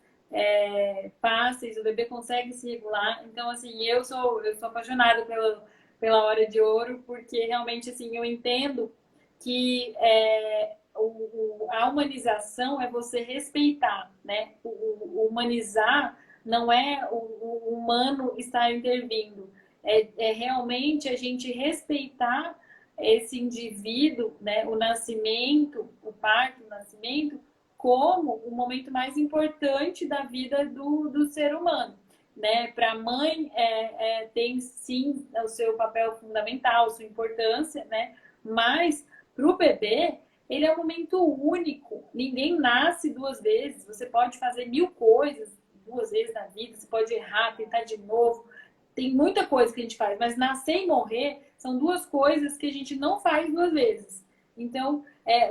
B: fáceis, o bebê consegue se regular. Então, assim, eu sou apaixonada pela hora de ouro, porque realmente, assim, eu entendo que a humanização é você respeitar, né? O humanizar não é o humano estar intervindo, é realmente a gente respeitar esse indivíduo, né? O nascimento, o parto, o nascimento, como o momento mais importante da vida do ser humano. Né? Para a mãe tem sim o seu papel fundamental, sua importância, né? Mas para o bebê, ele é um momento único. Ninguém nasce duas vezes. Você pode fazer 1000 coisas duas vezes na vida. Você pode errar, tentar de novo. Tem muita coisa que a gente faz. Mas nascer e morrer são duas coisas que a gente não faz duas vezes. Então,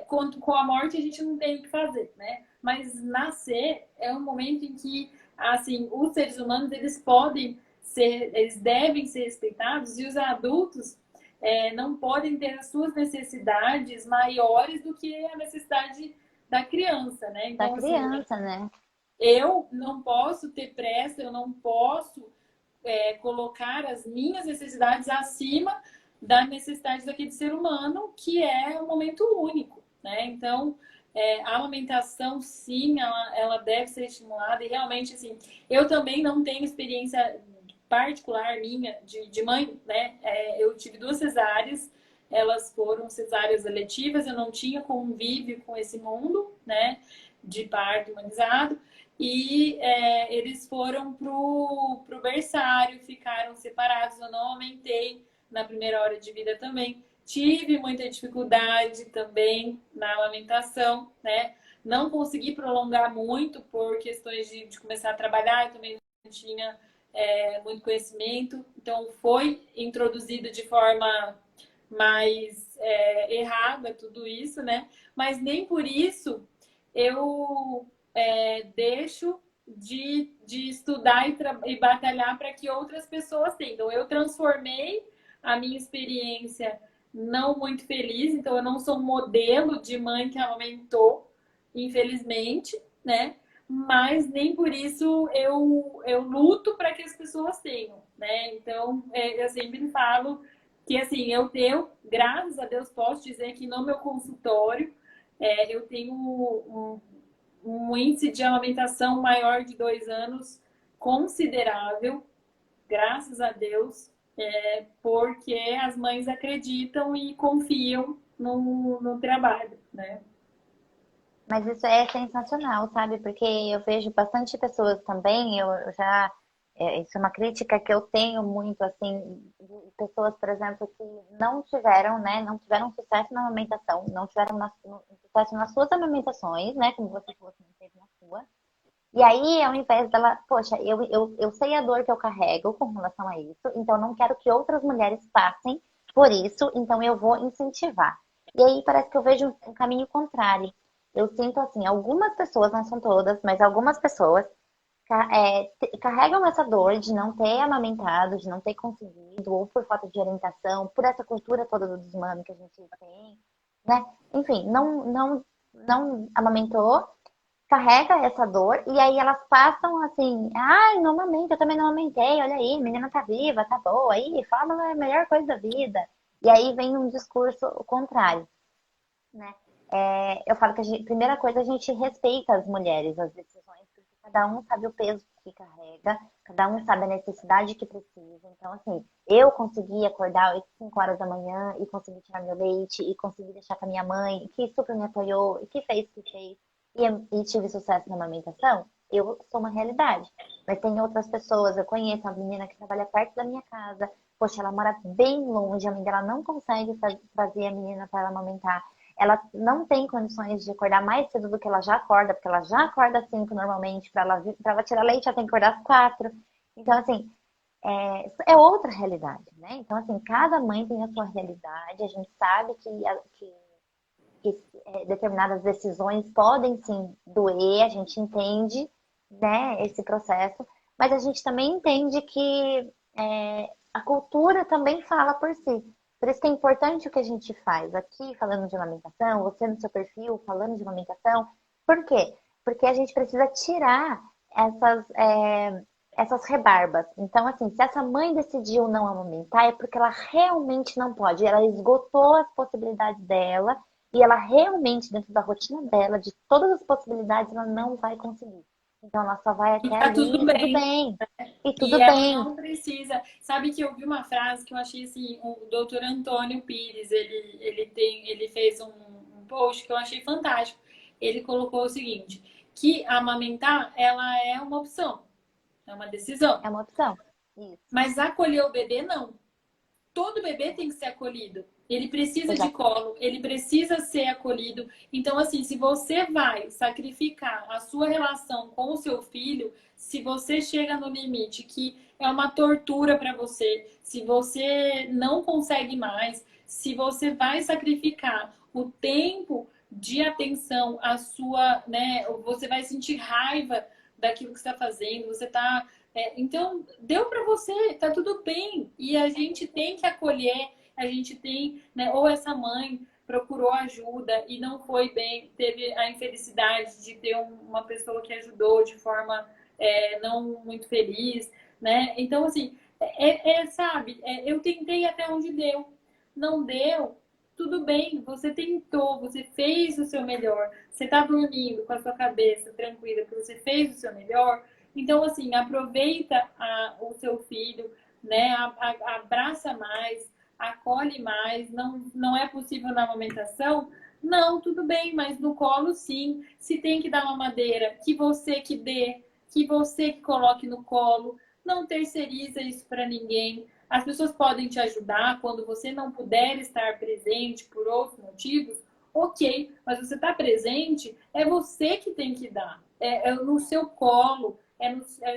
B: com a morte, a gente não tem o que fazer, né? Mas nascer é um momento em que, assim, os seres humanos, eles devem ser respeitados e os adultos não podem ter as suas necessidades maiores do que a necessidade da criança, né?
C: da
B: Então, assim,
C: criança, né?
B: eu não posso ter pressa, eu não posso colocar as minhas necessidades acima da necessidade daquele ser humano, que é um momento único, né? Então, a amamentação, sim, ela deve ser estimulada e realmente, assim, eu também não tenho experiência particular minha de mãe, né? Eu tive 2 cesáreas, elas foram cesáreas eletivas, eu não tinha convívio com esse mundo, né? De parto humanizado. E eles foram pro berçário, ficaram separados. Eu não amamentei na primeira hora de vida também. Tive muita dificuldade também na amamentação, né? Não consegui prolongar muito por questões de começar a trabalhar. Eu também não tinha muito conhecimento. Então, foi introduzido de forma mais errada tudo isso, né? Mas nem por isso eu deixo de estudar e batalhar para que outras pessoas tenham. Eu transformei a minha experiência não muito feliz, então eu não sou um modelo de mãe que amamentou, infelizmente, né? mas nem por isso eu luto para que as pessoas tenham, né? Então, eu sempre falo que, assim, graças a Deus, posso dizer que no meu consultório eu tenho um índice de amamentação maior de 2 anos considerável, graças a Deus, porque as mães acreditam e confiam no trabalho, né?
C: Mas isso é sensacional, sabe? Porque eu vejo bastante pessoas também, eu já. Isso é uma crítica que eu tenho muito, assim, de pessoas, por exemplo, que não tiveram, né? Não tiveram sucesso na amamentação, não tiveram sucesso nas suas amamentações, né? Como você falou que não teve na sua. E aí, ao invés dela, poxa, eu sei a dor que eu carrego com relação a isso, então eu não quero que outras mulheres passem por isso, então eu vou incentivar. E aí parece que eu vejo um caminho contrário. Eu sinto assim, algumas pessoas, não são todas, mas algumas pessoas carregam essa dor de não ter amamentado, de não ter conseguido, ou por falta de orientação, por essa cultura toda do desmame que a gente tem, né? Enfim, não amamentou, carrega essa dor e aí elas passam assim, ai, não amamento, eu também não amamentei, olha aí, a menina tá viva, tá boa, aí fala a melhor coisa da vida. E aí vem um discurso contrário, né? Eu falo que primeira coisa, a gente respeita as mulheres, as decisões, porque cada um sabe o peso que carrega, cada um sabe a necessidade que precisa. Então, assim, eu consegui acordar 8, 5 horas da manhã e consegui tirar meu leite e consegui deixar com a minha mãe, que super me apoiou e que fez, e tive sucesso na amamentação, eu sou uma realidade. Mas tem outras pessoas, eu conheço uma menina que trabalha perto da minha casa, poxa, ela mora bem longe, a mãe dela não consegue fazer a menina para ela amamentar. Ela não tem condições de acordar mais cedo do que ela já acorda, porque ela já acorda às 5 normalmente, pra ela tirar leite, ela tem que acordar às 4. Então, assim, é outra realidade, né? Então, assim, cada mãe tem a sua realidade, a gente sabe que determinadas decisões podem sim doer, a gente entende, né, esse processo, mas a gente também entende que a cultura também fala por si. Por isso que é importante o que a gente faz aqui, falando de amamentação, você no seu perfil falando de amamentação. Por quê? Porque a gente precisa tirar essas rebarbas. Então, assim, se essa mãe decidiu não amamentar, é porque ela realmente não pode. Ela esgotou as possibilidades dela e ela realmente, dentro da rotina dela, de todas as possibilidades, ela não vai conseguir. Então, ela só vai
B: E
C: até
B: tá
C: ali
B: tudo
C: e tudo
B: bem.
C: bem. E
B: E
C: tudo
B: ela
C: bem.
B: não precisa. Sabe que eu vi uma frase que eu achei assim, o doutor Antônio Pires, ele fez um post que eu achei fantástico. Ele colocou o seguinte, que amamentar, ela é uma opção, é uma decisão.
C: É uma opção. Isso.
B: Mas acolher o bebê, não. Todo bebê tem que ser acolhido. Ele precisa de
C: Exatamente.
B: colo, ele precisa ser acolhido. Então, assim, se você vai sacrificar a sua relação com o seu filho, se você chega no limite que é uma tortura para você, se você não consegue mais, se você vai sacrificar o tempo de atenção, a sua, né, você vai sentir raiva daquilo que está fazendo, você está então, deu para você, tá tudo bem. E a gente tem que acolher, a gente tem, né? Ou essa mãe procurou ajuda e não foi bem, teve a infelicidade de ter uma pessoa que ajudou de forma não muito feliz, né? Então, assim, sabe, eu tentei até onde deu. Não deu, tudo bem, você tentou, você fez o seu melhor. Você tá dormindo com a sua cabeça tranquila, porque você fez o seu melhor. Então, assim, aproveita o seu filho, né? Abraça mais, acolhe mais. Não é possível na amamentação? Não, tudo bem, mas no colo sim. Se tem que dar uma madeira, que você que dê, que você que coloque no colo. Não terceiriza isso para ninguém. As pessoas podem te ajudar quando você não puder estar presente por outros motivos. Ok, mas você está presente, é você que tem que dar. É no seu colo,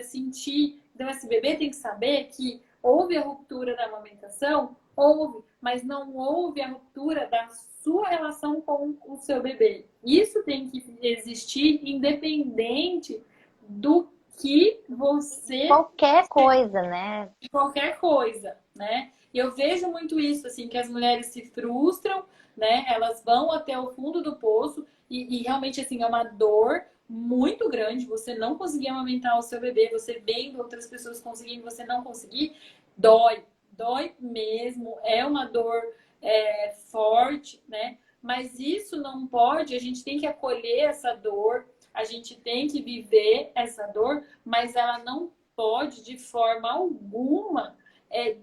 B: sentir. Então, esse bebê tem que saber que houve a ruptura da amamentação, houve, mas não houve a ruptura da sua relação com o seu bebê. Isso tem que existir independente do que você
C: Qualquer coisa, né?
B: de qualquer coisa, né? E eu vejo muito isso, assim, que as mulheres se frustram, né? Elas vão até o fundo do poço e realmente, assim, é uma dor muito grande, você não conseguir amamentar o seu bebê, você vendo outras pessoas conseguindo, você não conseguir, dói mesmo, é uma dor forte, né? Mas isso não pode, a gente tem que acolher essa dor, a gente tem que viver essa dor, mas ela não pode, de forma alguma,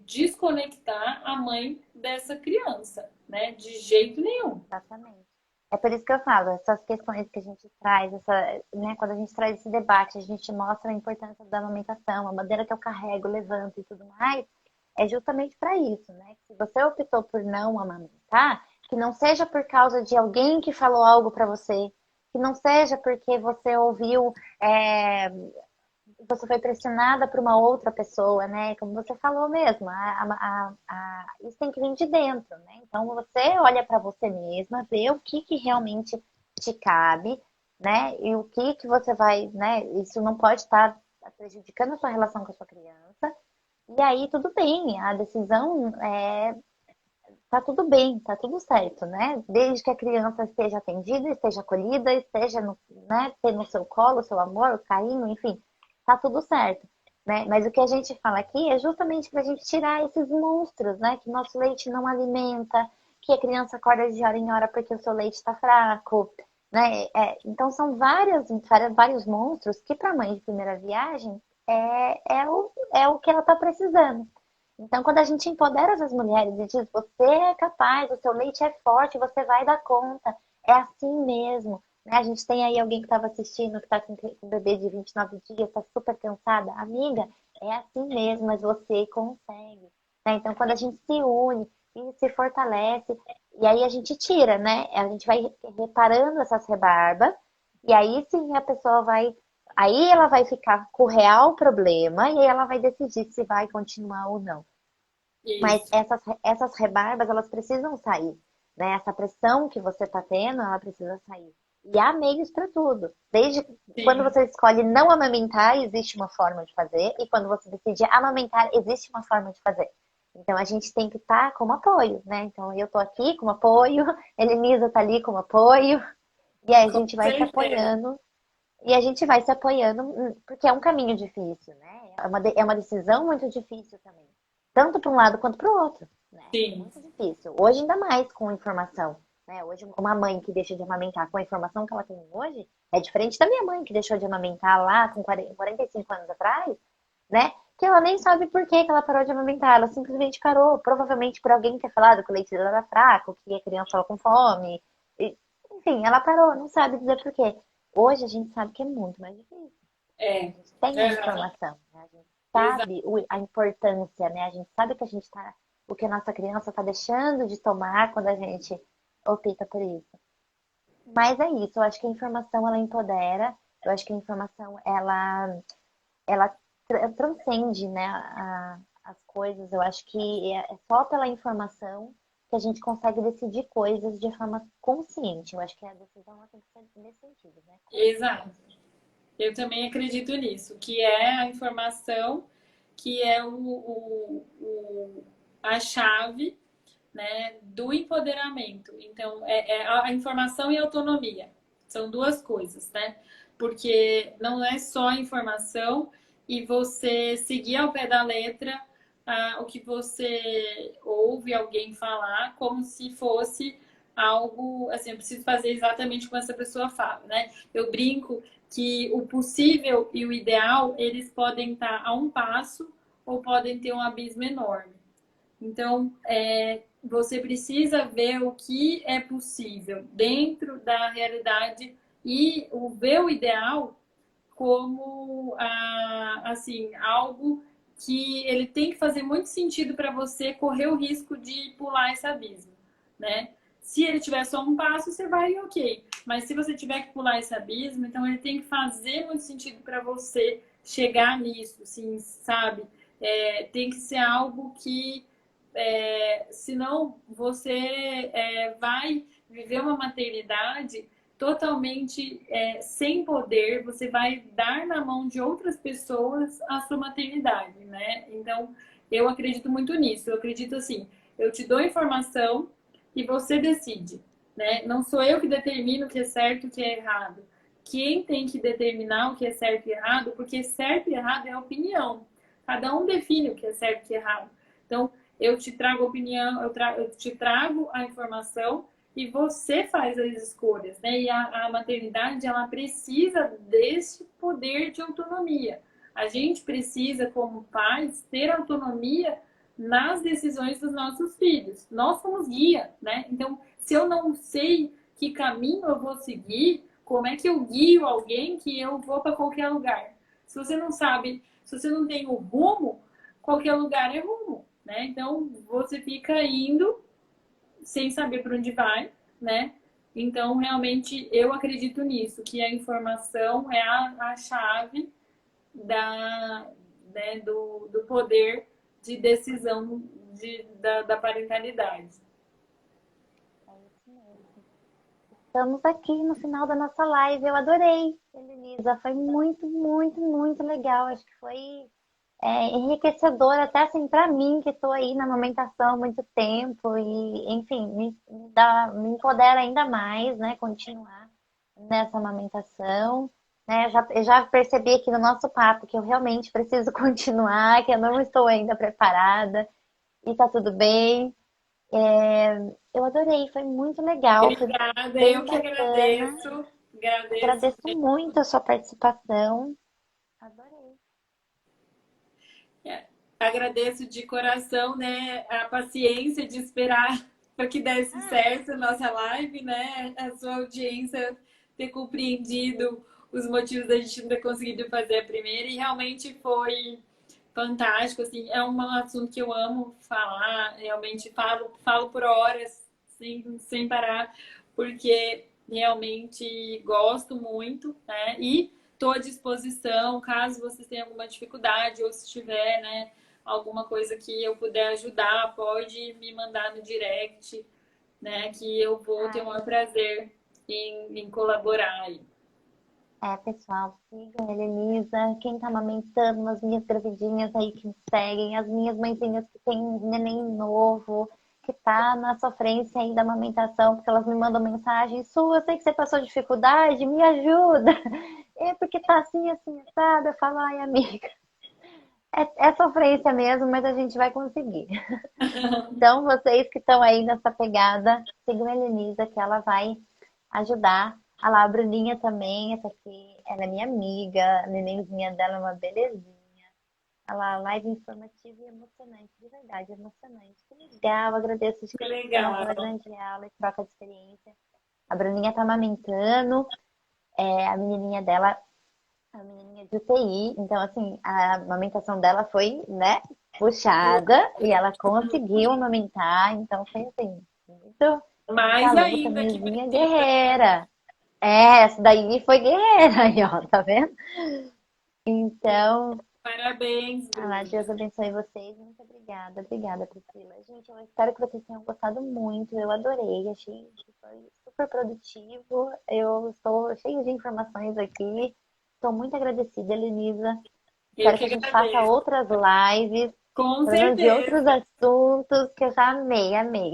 B: desconectar a mãe dessa criança, né? De jeito nenhum.
C: Exatamente. É por isso que eu falo, essas questões que a gente traz, né, quando a gente traz esse debate, a gente mostra a importância da amamentação, a maneira que eu carrego, levanto e tudo mais, é justamente para isso, né? Se você optou por não amamentar, que não seja por causa de alguém que falou algo para você, que não seja porque você ouviu, você foi pressionada por uma outra pessoa, né? Como você falou mesmo, isso tem que vir de dentro, né? Então você olha para você mesma, vê o que realmente te cabe, né? E o que você vai, né? Isso não pode estar prejudicando a sua relação com a sua criança. E aí tudo bem, a decisão tá tudo bem, tá tudo certo, né? Desde que a criança esteja atendida, esteja acolhida, esteja no, né, ter no seu colo, o seu amor, o carinho, enfim, tá tudo certo, né? Mas o que a gente fala aqui é justamente para a gente tirar esses monstros, né? Que nosso leite não alimenta, que a criança acorda de hora em hora porque o seu leite está fraco, né? Então são vários monstros que para a mãe de primeira viagem é o que ela está precisando. Então, quando a gente empodera as mulheres e diz, você é capaz, o seu leite é forte, você vai dar conta, é assim mesmo. Né? A gente tem aí alguém que estava assistindo, que está com um bebê de 29 dias, está super cansada. Amiga, é assim mesmo, mas você consegue. Né? Então, quando a gente se une e se fortalece, e aí a gente tira, né? A gente vai reparando essas rebarbas, e aí sim a pessoa vai. Aí ela vai ficar com o real problema e aí ela vai decidir se vai continuar ou não. Mas
B: Isso.
C: essas rebarbas, elas precisam sair, né? Essa pressão que você tá tendo, ela precisa sair. E há meios para tudo. Desde quando
B: Sim.
C: você escolhe não amamentar, existe uma forma de fazer. E quando você decide amamentar, existe uma forma de fazer. Então a gente tem que estar como apoio, né? Então eu tô aqui como apoio, a Helenisa tá ali como apoio. E aí a
B: Com
C: gente vai se
B: certeza.
C: apoiando. E a gente vai se apoiando, porque é um caminho difícil, né? É uma decisão muito difícil também. Tanto para um lado quanto para o outro, né? É
B: Sim.
C: muito difícil. Hoje, ainda mais com informação. Né? Hoje, uma mãe que deixa de amamentar com a informação que ela tem hoje é diferente da minha mãe que deixou de amamentar lá com 45 anos atrás, né? Que ela nem sabe por que ela parou de amamentar. Ela simplesmente parou. Provavelmente por alguém ter falado que o leite dela era fraco, que a criança estava com fome. Enfim, ela parou, não sabe dizer por quê. Hoje a gente sabe que é muito mais difícil. A
B: É.
C: gente tem a
B: Aham.
C: informação, né? A gente
B: Exato.
C: sabe a importância, né? A gente sabe que a gente tá, o que a nossa criança está deixando de tomar quando a gente opta por isso. Mas é isso, eu acho que a informação ela empodera, eu acho que a informação ela transcende, né, as coisas. Eu acho que é só pela informação que a gente consegue decidir coisas de forma consciente. Eu acho que a decisão ela tem que ser nesse sentido, né?
B: Exato.
C: Consciente.
B: Eu também acredito nisso, que é a informação, que é a chave, né, do empoderamento. Então, é a informação e a autonomia. São duas coisas, né? Porque não é só informação e você seguir ao pé da letra o que você ouve alguém falar, como se fosse algo assim, eu preciso fazer exatamente como essa pessoa fala, né? Eu brinco que o possível e o ideal, eles podem estar a um passo ou podem ter um abismo enorme. Então, você precisa ver o que é possível dentro da realidade e ver o ideal como assim algo que ele tem que fazer muito sentido para você correr o risco de pular esse abismo, né? Se ele tiver só um passo, você vai ok. Mas se você tiver que pular esse abismo, então ele tem que fazer muito sentido para você chegar nisso, assim, sabe? Tem que ser algo que senão você vai viver uma maternidade totalmente sem poder, você vai dar na mão de outras pessoas a sua maternidade, né? Então, eu acredito muito nisso. Eu acredito assim, eu te dou informação e você decide, né? Não sou eu que determino o que é certo e o que é errado. quem tem que determinar o que é certo e errado, porque certo e errado é opinião. Cada um define o que é certo e errado. Então, eu te trago a opinião, eu te trago a informação e você faz as escolhas, né? E a maternidade, ela precisa desse poder de autonomia. A gente precisa, como pais, ter autonomia nas decisões dos nossos filhos. Nós somos guia, né? Então, se eu não sei que caminho eu vou seguir, como é que eu guio alguém que eu vou para qualquer lugar? Se você não sabe, se você não tem o rumo, qualquer lugar é rumo, né? Então, você fica indo sem saber para onde vai, né? Então, realmente, eu acredito nisso, que a informação é a chave né, do poder de decisão da parentalidade.
C: É isso mesmo. Estamos aqui no final da nossa live. Eu adorei, Helenisa. Foi muito, muito, muito legal. Acho que foi enriquecedor até assim para mim que estou aí na amamentação há muito tempo e enfim me empodera ainda mais, né, continuar nessa amamentação, né, eu já percebi aqui no nosso papo que eu realmente preciso continuar, que eu não estou ainda preparada e tá tudo bem. Eu adorei, foi muito legal, foi
B: Obrigada,
C: bem
B: eu que
C: bacana.
B: agradeço. Agradeço.
C: Agradeço muito a sua participação. Adorei.
B: Agradeço de coração, né, a paciência de esperar para que desse certo a nossa live, né, a sua audiência ter compreendido os motivos da gente não ter conseguido fazer a primeira e realmente foi fantástico, assim, é um assunto que eu amo falar, realmente falo por horas, sem parar, porque realmente gosto muito, né, e estou à disposição, caso vocês tenham alguma dificuldade ou se tiver, né, alguma coisa que eu puder ajudar, pode me mandar no direct, né? Que eu vou ter o maior prazer em colaborar aí.
C: Pessoal, sigam a Helenisa, quem tá amamentando, as minhas gravidinhas aí que me seguem, as minhas mãezinhas que tem neném novo, que tá na sofrência aí da amamentação, porque elas me mandam mensagem, Su, eu sei que você passou dificuldade, me ajuda. É porque tá assim, assim, assado. Eu falo, ai, amiga, é sofrência mesmo, mas a gente vai conseguir. Então, vocês que estão aí nessa pegada, sigam a Helenisa, que ela vai ajudar. A lá, a Bruninha também, essa aqui, ela é minha amiga, a nenenzinha dela é uma belezinha. Ela live informativa e emocionante, de verdade, emocionante. Que legal, agradeço de
B: Que
C: coração
B: legal.
C: pela grande aula e troca de experiência. A Bruninha tá amamentando, a menininha dela, a menininha de UTI, então assim, a amamentação dela foi, né, puxada e ela conseguiu amamentar, então foi assim, muito
B: Mais
C: muita luta,
B: ainda que
C: minhazinha
B: precisa.
C: guerreira. Essa daí foi guerreira aí, ó, tá vendo? Então,
B: Parabéns,
C: Deus abençoe vocês. Muito obrigada. Obrigada, Priscila. Gente, eu espero que vocês tenham gostado muito. Eu adorei. Achei que foi super produtivo. Eu estou cheia de informações aqui. Estou muito agradecida, Helenisa.
B: Eu
C: Espero
B: que
C: que a gente faça
B: agradeço.
C: outras lives,
B: Com
C: falando de outros
B: certeza,
C: assuntos que eu já amei, amei.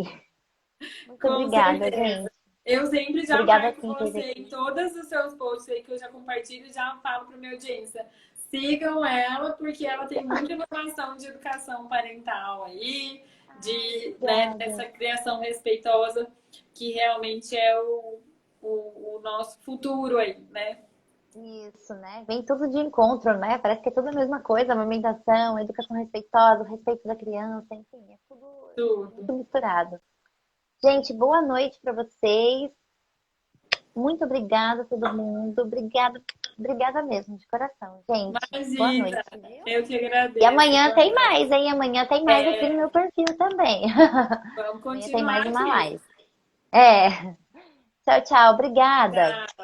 C: Muito
B: com
C: obrigada,
B: certeza.
C: gente.
B: Eu sempre já
C: Obrigada a
B: marco
C: quem esteve
B: você em
C: aqui.
B: todos os seus posts aí que eu já compartilho, já falo para minha audiência. Sigam ela, porque ela tem muita informação de educação parental aí, né,
C: Obrigada.
B: dessa criação respeitosa, que realmente é o nosso futuro aí, né?
C: Isso, né? Vem tudo de encontro, né? Parece que é tudo a mesma coisa, amamentação, educação respeitosa, o respeito da criança, enfim, é tudo
B: Tudo.
C: muito misturado. Gente, boa noite para vocês. Muito obrigada a todo mundo. Obrigada, obrigada mesmo, de coração. Gente, boa
B: Imagina,
C: noite, viu?
B: eu que
C: E
B: agradeço.
C: amanhã
B: Boa
C: tem
B: noite.
C: mais, hein? Amanhã tem mais aqui no meu perfil também.
B: Vamos
C: Amanhã tem mais
B: continuar
C: uma
B: aqui.
C: live. É. Tchau, tchau. Obrigada.
B: Tchau.